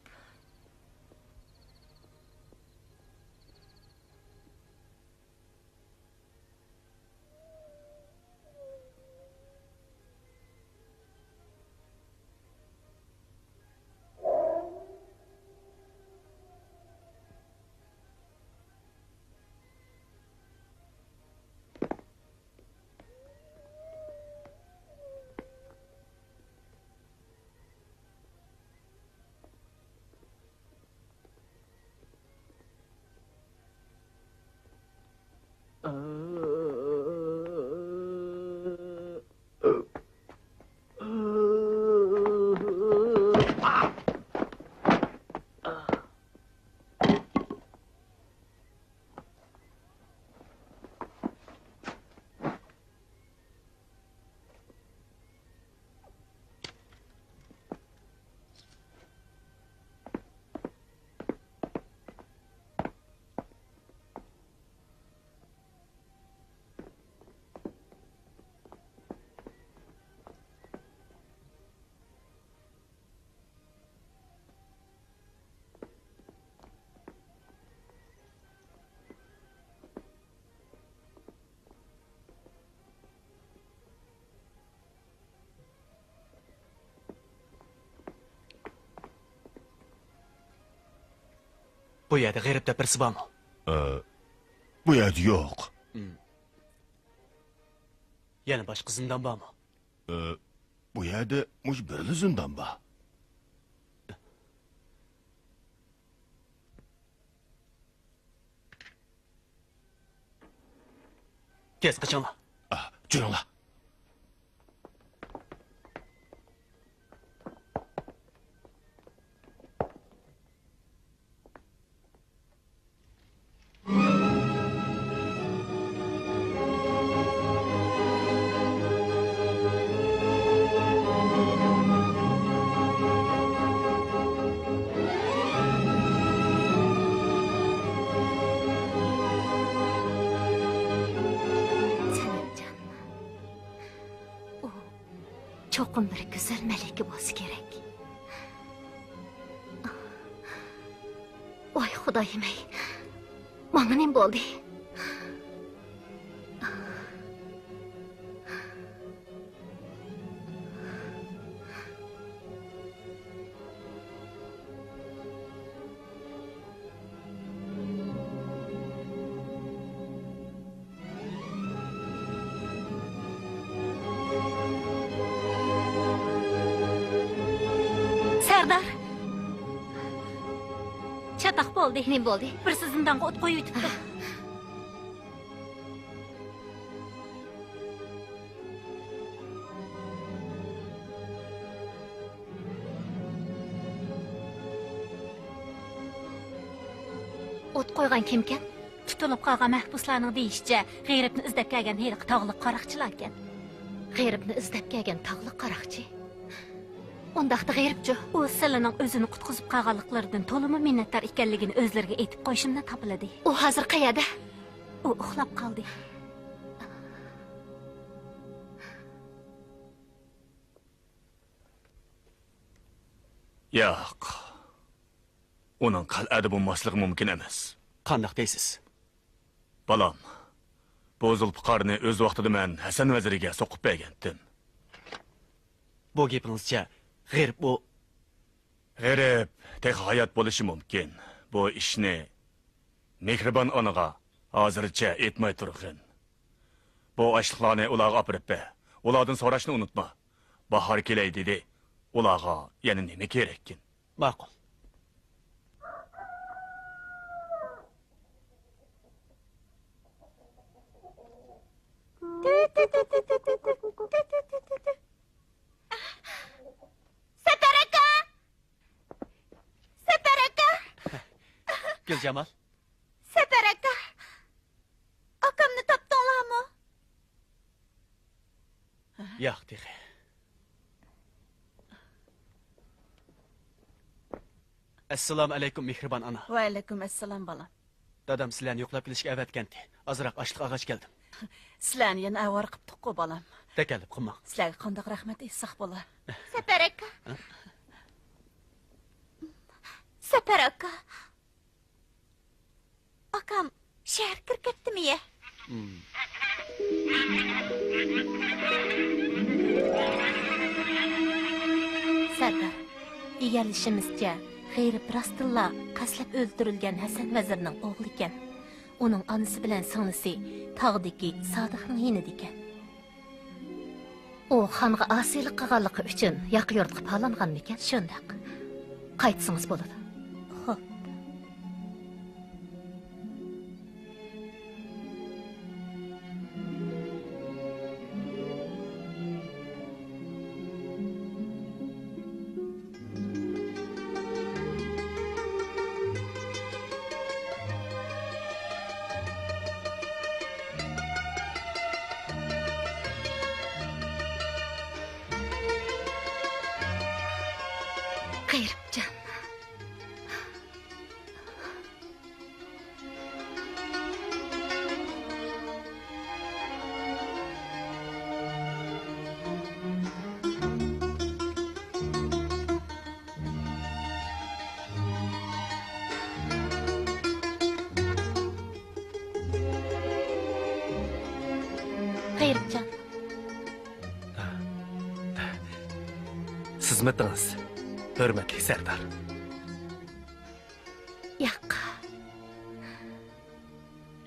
Bu yerda g'ayribda birsi bormi? Bu yerda yo'q. Yana boshqa zindan bormi? Bu yerda mush birli zindan bor. Tez qachonlar? Juringlar. Çoxum bir güzel meleki bo'lsa kerak. Voy xudoyim-ey. Mana nima bo'ldi? Serdar. Çataq bo'ldi. Nima bo'ldi? Bir sizindan o't qo'yib yutibdi. O't qo'ygan kimkan? Tutilib qolgan mahbuslarning deyishicha, g'ayribni izlab kelgan heliq tog'liq qaroqchilar ekan. G'ayribni izlab kelgan tog'liq qaroqchi. Ondaqda g'ayribchi. U silining o'zini qutqizib qolganliklaridan to'limi minnatdor ekanligini o'zlariga aytib qo'yishimdan topiladi. U hozir qayerda? U uxlab qoldi. Yo'q. Uning qal'ada bo'lmasligi mumkin emas. Qandoq deysiz? Balam, bu zulfiqarni o'z vaqtida men Hasan vaziriga so'qib bergandim. Bu gapingizcha g'ayrib bu G'ayrib tek hayot bo'lishi mumkin. Bu ishni Mehribon onaga hozircha aytmay turg'in. Bu ashliqlarni ularga olib ber. Ulardan so'rashni unutma. Bahor kelay dedi. Ularga yana nima kerakkin? Ma'qul. Sataraka! Sataraka! Guljamal. Sataraka! Akamni topdinglarmi? Yo'q, dexe. Assalomu alaykum Mehribon ona. Va alaykum assalom bolam. Dadam sizlarni yo'qlab kelishga avatgandi. Ozroq ochliq og'ach keldim. Sizlarni yana avor qilib tuqqu bolam. Takalib qilma. Sizlarga qandoq rahmat aytsak bo'lar. Sataraka! Zafer aka. Akam şehir kirib ketdimi ya? Sardar, egarlishimizcha, G'ayrib rostilla qaslab o'ldirilgan Hasan vazirning o'g'li ekan. Uning onasi bilan singlisi tog'dagi Sodiqning yinida ekan. U xonga asiylik qilganligi uchun yoq yurtga palangan ekan, shundaq. Qaytsangiz bo'ladi. Xo'p. G'ayribjon. G'ayribjon. Sizmitiniz, hürmetli Serdar. Yo'q.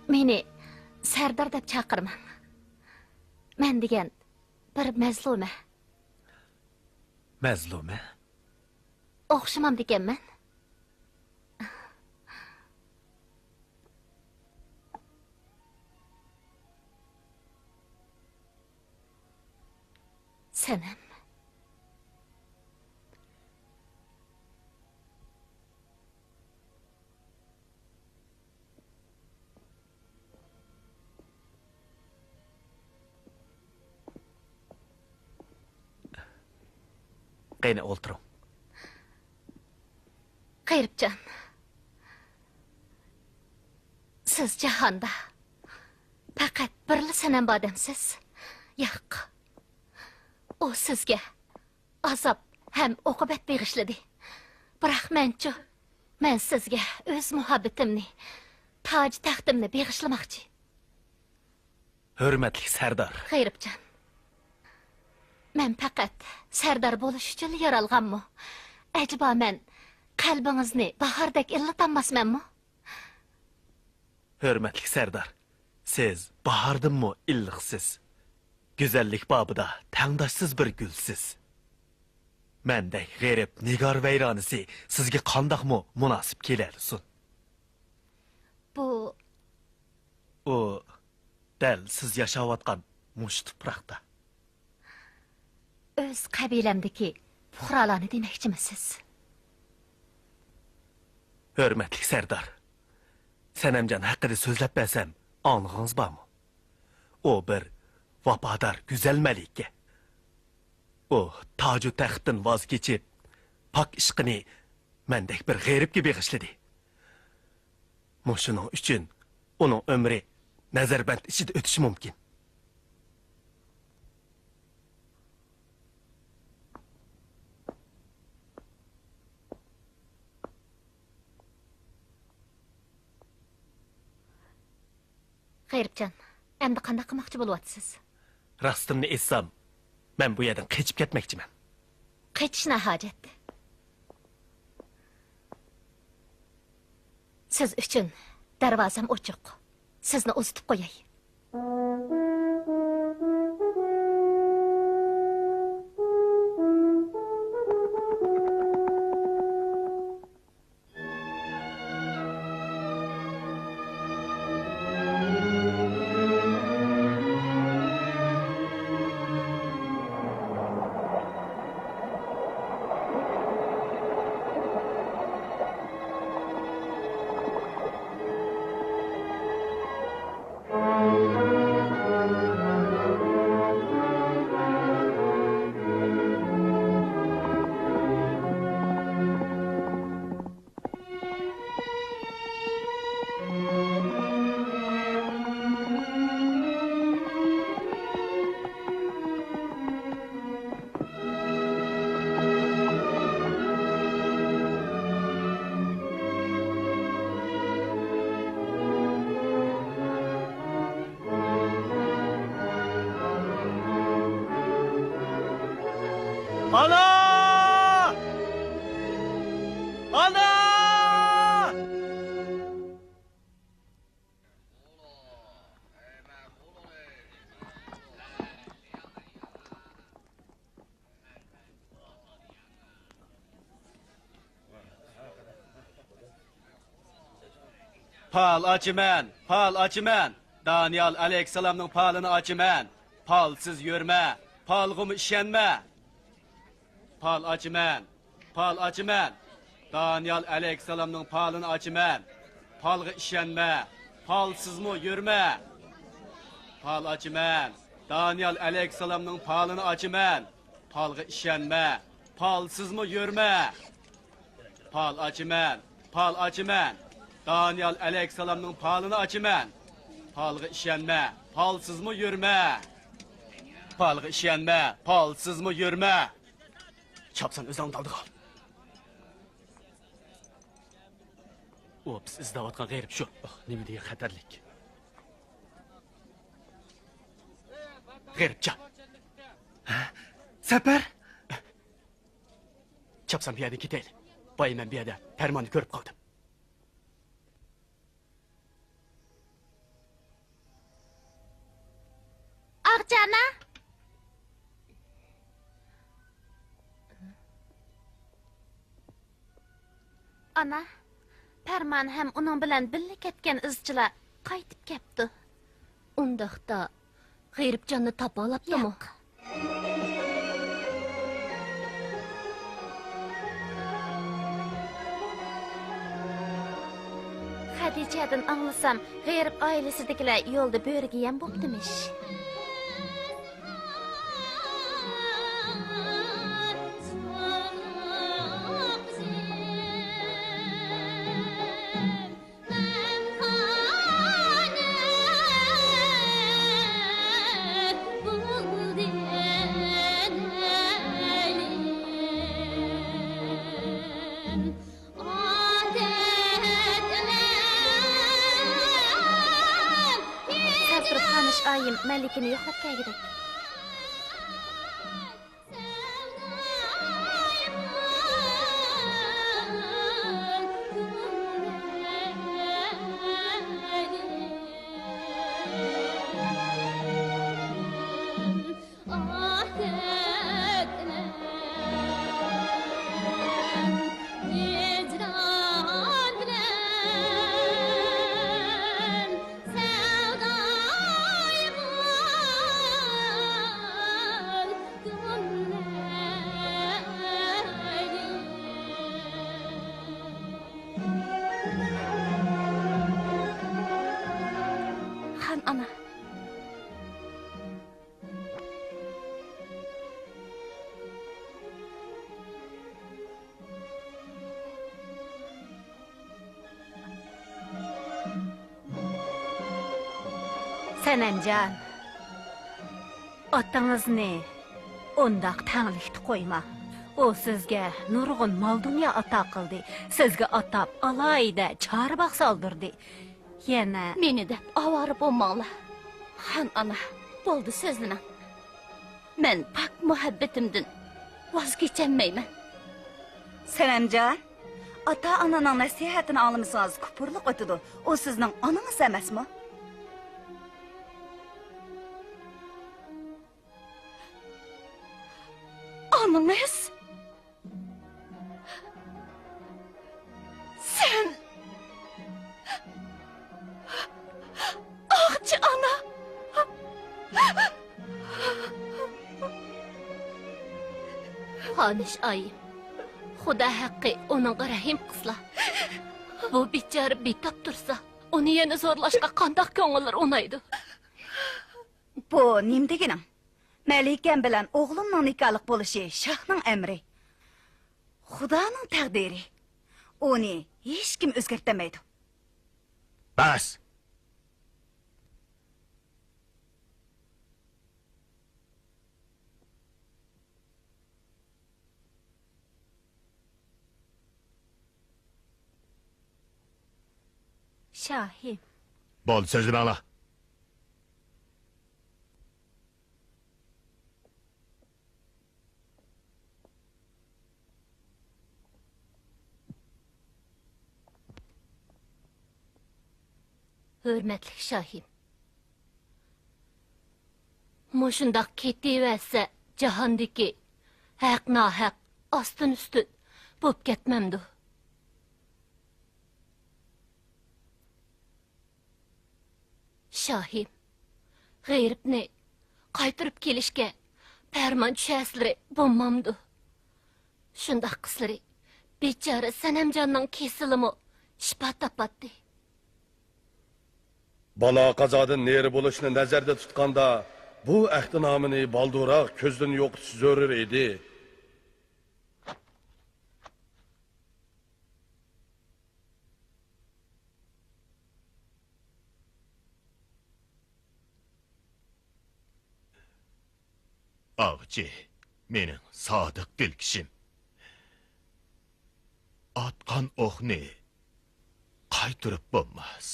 Meni Sardar deb chaqirmang. Men degan bir mazluma. Mazluma? O'xshamam deganman. Sanam. Qayna o'ltiring. G'ayribjon. Siz jahonda faqat birli sanam odamsiz. Yo'q. O sizga azob ham oqibat beg'ishladi. Biroq men sizga o'z muhabbatimni, toj taxtimni beg'ishlamoqchi. Hürmetli Serdar. G'ayribjon. Men faqat Sardar bo'lish uchun yaralganmi? Ajaba men qalbingizni bahordek illatanmasmanmi? Hürmetli Serdar. Siz bahardimmi illiqsiz? Güzellik babıda tengdaşsız bir gülsiz. Mendek g'ayrib nigar vayronisi sizga qandaqmi munosib keladisun? U dal siz yashayotgan mush tuproqda. O'z qabilamdagi fuqarolarni demoqchimisiz? Hürmetli Serdar. Sanamjon haqida so'zlab bersam, anlig'ingiz bormi? O bir vafodar güzel malika. O taju taxtdan voz kechib, pok ishqini mendek bir g'ayribga beg'ishladi. Mushuning uchun uning umri nazarband ichida o'tishi mumkin. G'ayribjon, endi qanday qilmoqchi bo'lyapsiz? Rostimni aytsam, men bu yerdan qochib ketmoqchiman. Qechishna hojat. Siz uchun darvozam ochiq. Sizni uzitib qo'yay. Ana! Ana! Pal açımen. Daniel Aleyhisselam'ın palını açımen. Palsız yürme, palgımı işenme. Pal açımen. Daniel Aleyhisselam'ın palını açımen. Palgı işenme, palsız mı yürme. Pal açımen. Daniel Aleyhisselam'ın palını açımen. Palgı işenme, palsız mı yürme. Pal açımen. Daniel Aleyhisselam'ın palını açımen. Palgı işenme, palsız mı yürme. Palgı işenme, palsız mı yürme. Çapsan özden daldı kal. O biz izdavatkan gayrip şu. Nemi diye xatarlik. Gayripça. Sefer. Çapsan bir yerden giteyli. Bayım ben bir yerde permanı görüp kaldım. Ağcana. Ana, Perman hem onun bilen birga ketken izchilar qaytib kepti. Undaqda G'ayribjonni topa olibdimi? Hadichadan anglasam, G'ayrib oilasidagilar yo'lda bo'rigiyam bo'ptimish. Ayım Melikini yo'qlab kelgidek. Ana. Senemcan, otangizni undaq tanglikni qo'yma. O sizga nurg'un mol dunyo ato qildi. Sizga atab alayda chorboq soldirdi. Yana Meni deb avora bo'lmanglar. Han ana, bo'ldi so'zlama. Men pak muhabbatimdan voz kechammayman. Senemcan, ata onaning nasihatini olmasangiz kupurlik o'tidi. O sizning onangiz emasmi? Anangiz? Sen Ağcı ana. Xonish ayım. Xudo haqqi onunğa rahim qısla. Bu bichara betap tursa, onu yana zo'rlashga qandaq ko'ngillar o'naydi. Bu nim deganing? Malikam bilan o'g'limning nikohlik bo'lishi shohning amri. Xudoning taqdiri. Uni hech kim o'zgartirmaydi. Bas! Şahim. Bo'ldi, so'zni bangla. hürmetli Şahim. Moşundaq ketiverse jahondagi haq nohaq ostin üstü bo'p ketmamdi. Şahim, g'ayribni qaytirib kelishga farmon tushasizlar bo'lmamdi. Shundaq qizlari bechora Sanamjonning kesilimi shifo topatdi. Bala qazodan neri bo'lishni nazarda tutganda bu ahdinomini balduroq ko'zdan yo'qotish zarur edi. Avcı, mening sodiq dilkishim. Atqan o'qni qaytirib bo'lmas.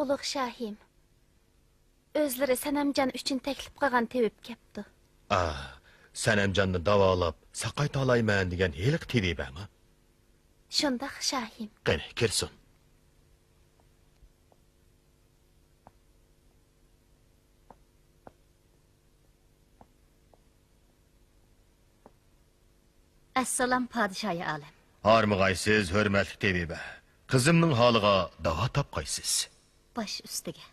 Ulug' Shahim, o'zlari Sanamjon uchun taklif qilgan tevib kepti. Sanamjonni davolab saqayta olayman degan heliq tevibami? Shundaq Shahim. Qani, kirsin. Assalom podshoyi olam. Harmag'aysiz, hurmatli tebiba. Qizimning holiga davo topqaysiz. Bosh ustiga.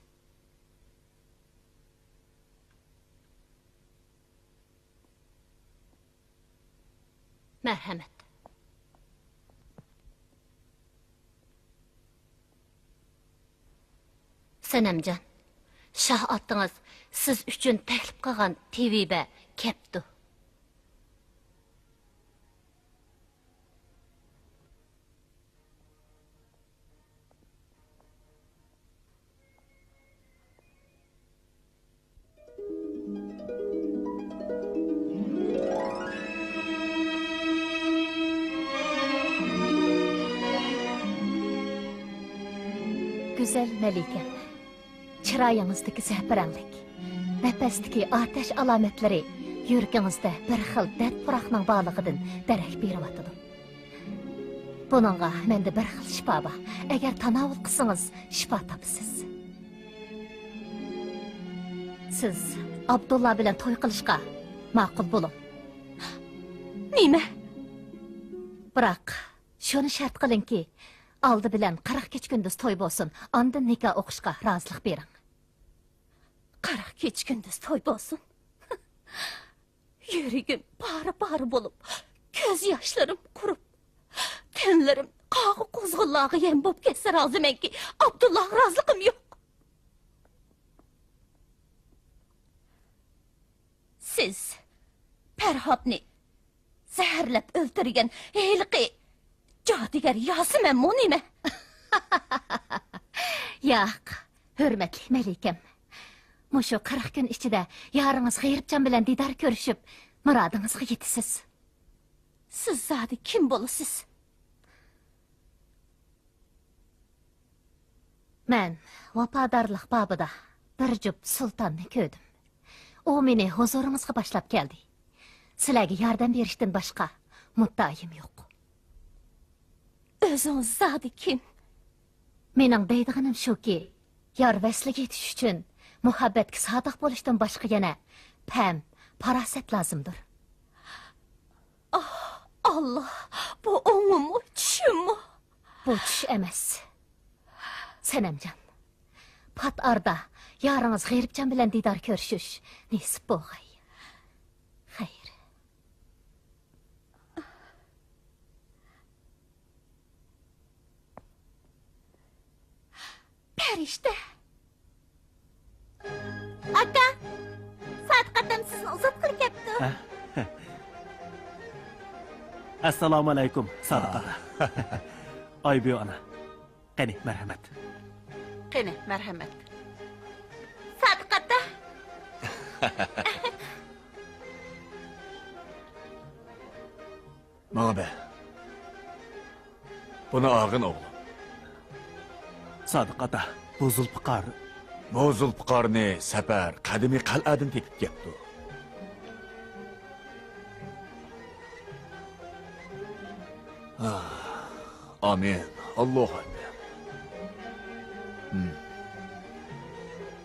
Marhamat. Sanamjon, shoh otingiz siz uchun taklif qilgan teviba kepti. Güzel Melikem, chiroyingizdagi zafaranglik, nafasdagi otash alomatlari yuragingizda bir xil dard puroqning borligidan darak beryotidi. Buningga menda bir xil shifo bor. Agar tanovul qilsangiz, shifo topasiz. Siz Abdullah bilan to'y qilishga ma'qul bo'ling. Nima? Biroq shuni shart qilingki, aldı bilen 40 keç gündüz toy bolsun, ondan nikah o'qishga rozilik bering. 40 keç gündüz toy bolsun. Yuragim bari bo'lib, ko'z yoshlarim qurib, tenlarim qog'i qo'zg'illog'i yem bo'lib ketsa rozimanki, Abdullah roziliqim yo'q. Siz Farhodni zaharlab o'ldirgan heliqi Cadigar Yasemen mu nime? Yo'q, hurmatli Melikem. Mushu 40 kun ichida yaringiz G'ayribjon bilan didor ko'rishib, murodingizga yetasiz. Siz zodi kim bo'lasiz? Men vafodorlik babida bir jup sultonni ko'rdim. U meni huzuringizga boshlab keldi. Sizlarga yordam berishdan boshqa muddaim yo'q. O'zingiz zodi kim? Mening deydiganim shuki, yor vasliga yetish uchun muhabbatga sodiq bo'lishdan boshqa yana pam, farosat lozimdir. Allah, bu o'ngimmi, tushimmi? Bu tush emas. Sanamjon, pat arda yoringiz G'ayribjon bilan didor ko'rishish nasib bo'lg'ay. Xayr. Perişte. Aka, Sadiqatam sizni uzatqir kepti. Assalomu alaykum, Sadiqa. Oybiyo ana. Qani, marhamat. Qani, marhamat. Sadiqata. Mağbe. Buni ağın oğlu. Sadiqata, bu Zulfiqar. Bu Zulfiqarni safar qadimiy qal'adan tepib ketdi. Amin. Allohu akbar.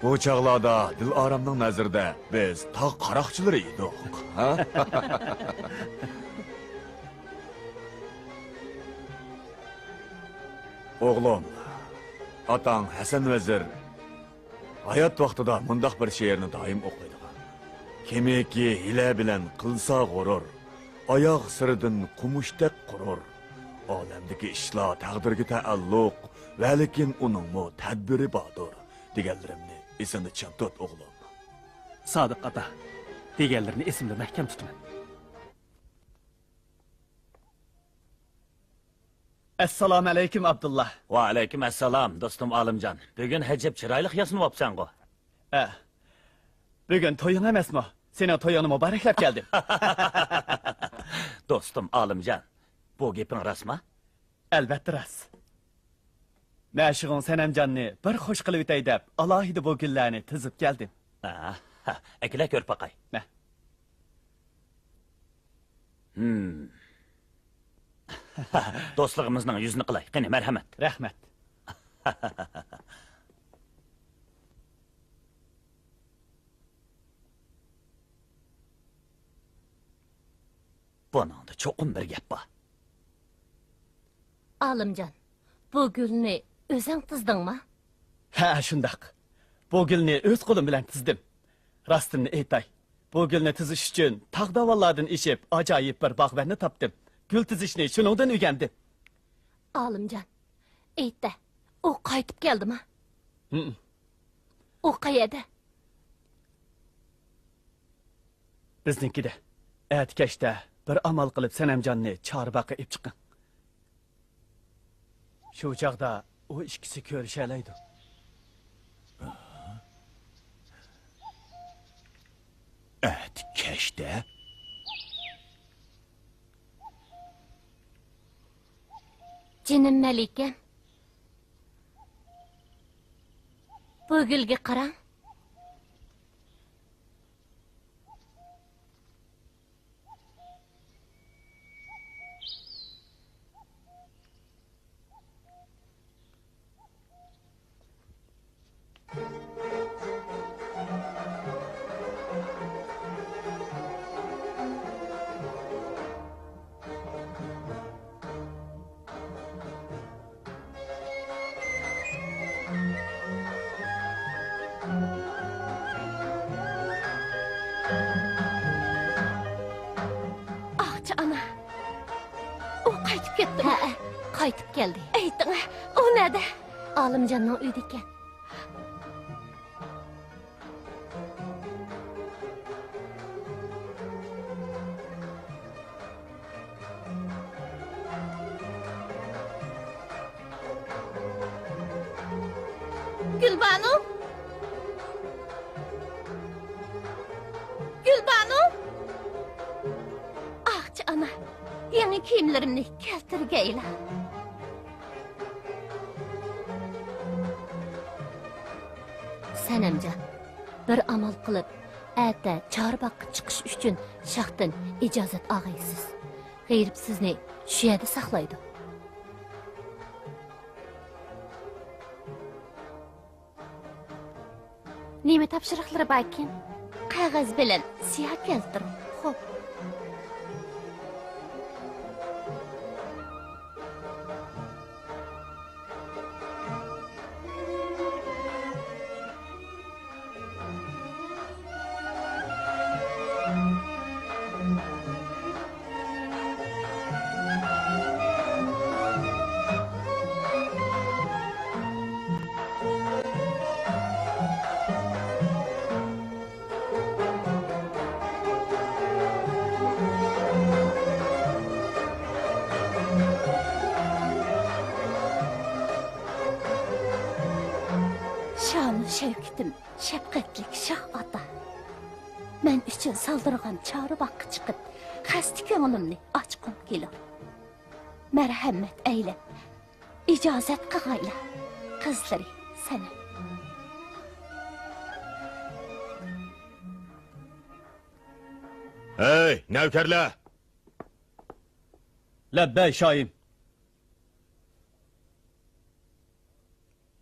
Bu çağlarda dil aramning nazarida biz tog' qaroqchilari edik, ha? Oğlum, atang Hasan Vezir hayat vaqtida mundaq bir she'rni doim o'qiydigan. Kimiki hile bilan qilsa g'urur, oyoq siridan qumushdek qurur. Olamdagi ishlar taqdirga taalluq, va lekin uningmi tadbiri bordir deganlarimni esingda chim tut o'g'lim. Sodiq ota, deganlarini esimda mahkam tutaman. Assalomu alaykum Abdullah. Va alaykum assalom, do'stim Olimjon. Bugun hajab chiroyli yasnayapsan-ku. Bugun to'ying emasmi? Sening to'yingni muboraklab keldim. Do'stim Olimjon, bu gaping rostmi? Albatta rost. Mashig'on Sanamjonni bir xush qilib o'tay deb, alohida bu gullarni tizib keldim. Akila ko'r paqay. Do'stligimizning yuzini qilay. Qani, marhamat. Rahmat. Buningda cho'qim bir gap bor. Olimjon, bu gulni o'zing tizdingmi? Ha, shundoq. Bu gulni o'z qo'lim bilan tizdim. Rostini aytay. Bu gulni tizish uchun tog'davollardan eshib ajoyib bir bog'varni topdim. Gul tizishni shuningdan o'rgandim. Olimjon, aytdi. U qaytib keldimi? U qayerda? Bizninkida. Atkashda bir amal qilib Sanamjonni Chorbaqa ib chiqqan. Shu chaqda u ikkisi ko'rishalaydi. Atkashda? Jinim Malika. Bu gulga qarang. Ana. O qaytib ketdi. Ha, qaytib keldi. Ayting, o nerede? Olimjonning uyida ekan. Gülbanu? Gülbanu? Ahçı ana, yeni kiyimlerimni keltirgeyla. Sanamjon, bir amal qilib, ata Chorbaqa chiqish uchun shahdan ijozat olg'aysiz. G'ayrib sizni shu yerda saqlaydi. Nima topshiriqlari bor ekan? Qog'oz bilan siyoh keltiring. Xo'p. Şevketim, şefqatlik Şah ata. Men üçün saldırgan Chorbaqa chiqib, xasti ko'nglimni ochqim kelar. Marhamat aylab, ijozat qilg'ayla. Qizlari sana. Hey, navkarlar! Labbay shoyim.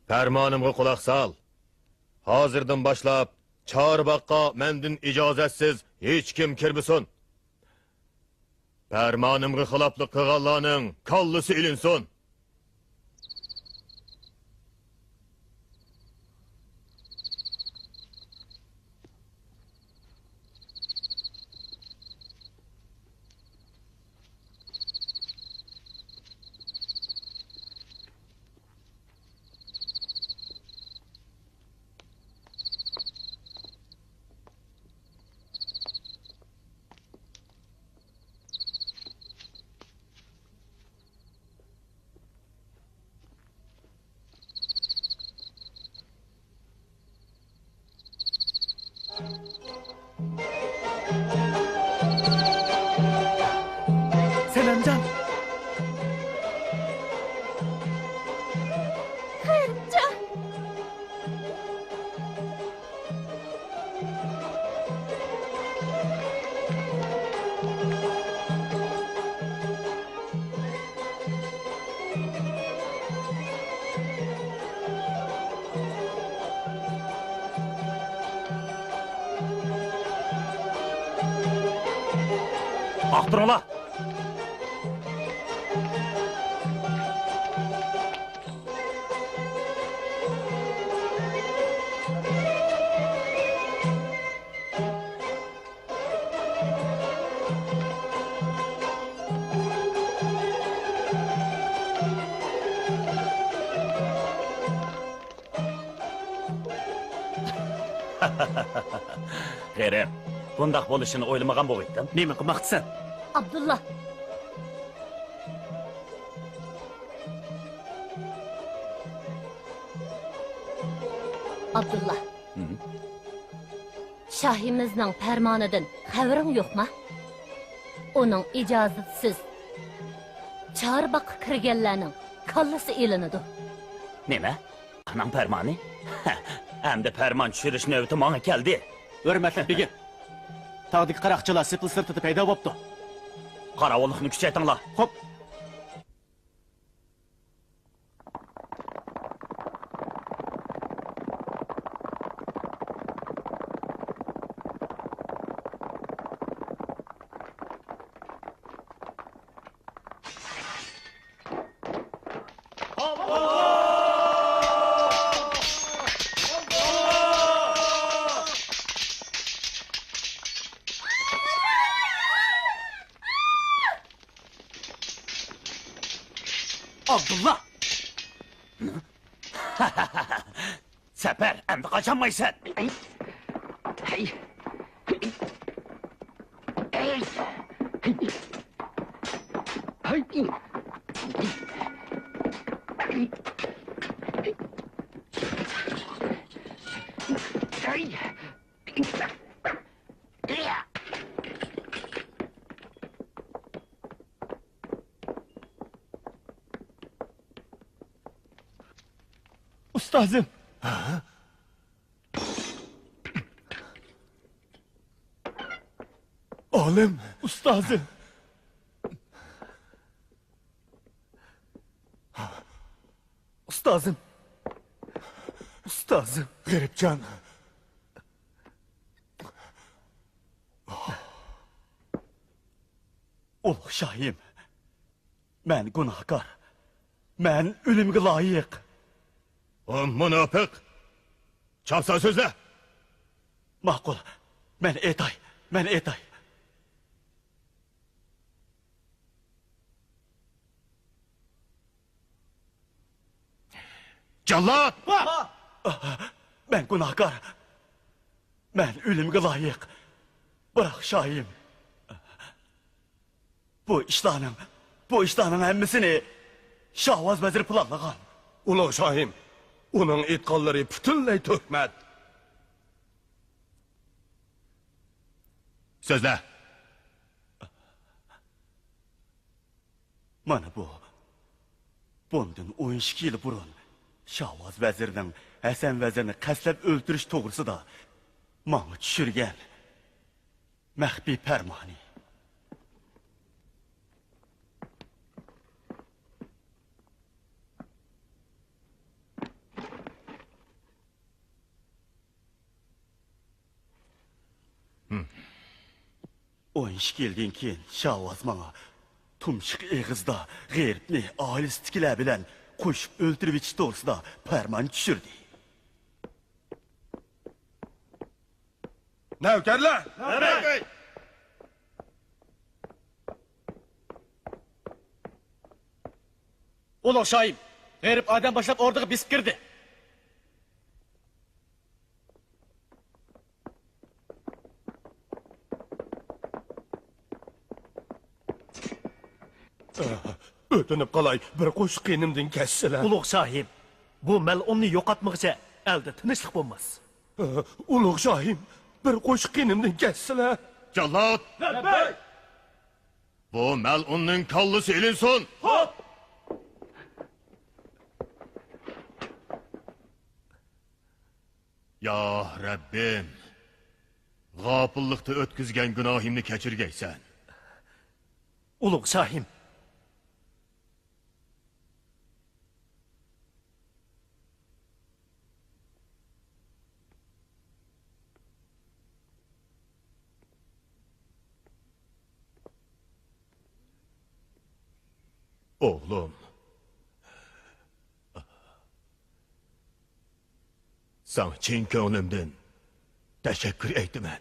Fermanımga quloq sol. Hozirdan boshlab Chorbaqqa mendin ijozatsiz hech kim kirmasin. Fermanımga xiloflik qilganlarning kallasi ilinsin. Selamcan. Xayrımcan. Aktırın G'erim, bundaq bo'lishini o'ylamagan bo'lgandim. Nima qilmoqchisan? Abdullah. Abdullah. Şahimizning farmonidan xabaring yo'qmi? Uning ijozatsiz Chorbaqqa kirganlarning kallasi elinadi. Nima? Anam farmoni? Endi farmon tushirish navbati menga keldi. Hurmatli begim. Tog'dagi qaroqchilar sepil sirtida paydo bo'libdi. Qarovullikni kuchaytinglar. Xo'p. Abdullah! Sefer, endi kaçamaysan. Ustazım. Oğlum. Ustazım. Ustazım. Ustazım. Garipcan. Ulug' Şahim. Men günahkar. Men ölümge layık. O münafık. Çapsa sözle. Ma'qul. Men aytay. Jallat! Men günahkar. Men ölümge layık. Bırak Şahim. Bu işlarning hammasini Shahvoz vazir planlagan. Ulug' Shohim, uning aytganlari butunlay tuhmat. Sözle. Mana bundan 12 yil burun Shahvoz vazirning Hasan vazirni qaslab o'ltirish to'g'risida menga tushirgan maxfiy farmoni. O iş geldiğin keyin Şahvaz bana tumşuk eğizda g'eyripni ailesidagilar bilan qo'shib o'ltirib etish to'g'risida farmon tushirdi. Navkarlar! Ulug' shohim, g'ayrib odam boshlab o'rniga bisib kirdi. O'tinib qolay, bir qo'shiq qenimdan kessizlar. Ulug' shohim, bu mal'unni yo'qotmoqcha elde tinchlik bo'lmas. Ulug' shohim, bir qo'shiq qenimdan kessizlar. Jallat! Bu melunning kallasi ilinsin. Hop! Ya Rabbim, g'ofillikda o'tkazgan gunohimni kechirgaysan. Ulug' shohim, Oğlum. Sana chin ko'nglimdan teşekkür aytaman.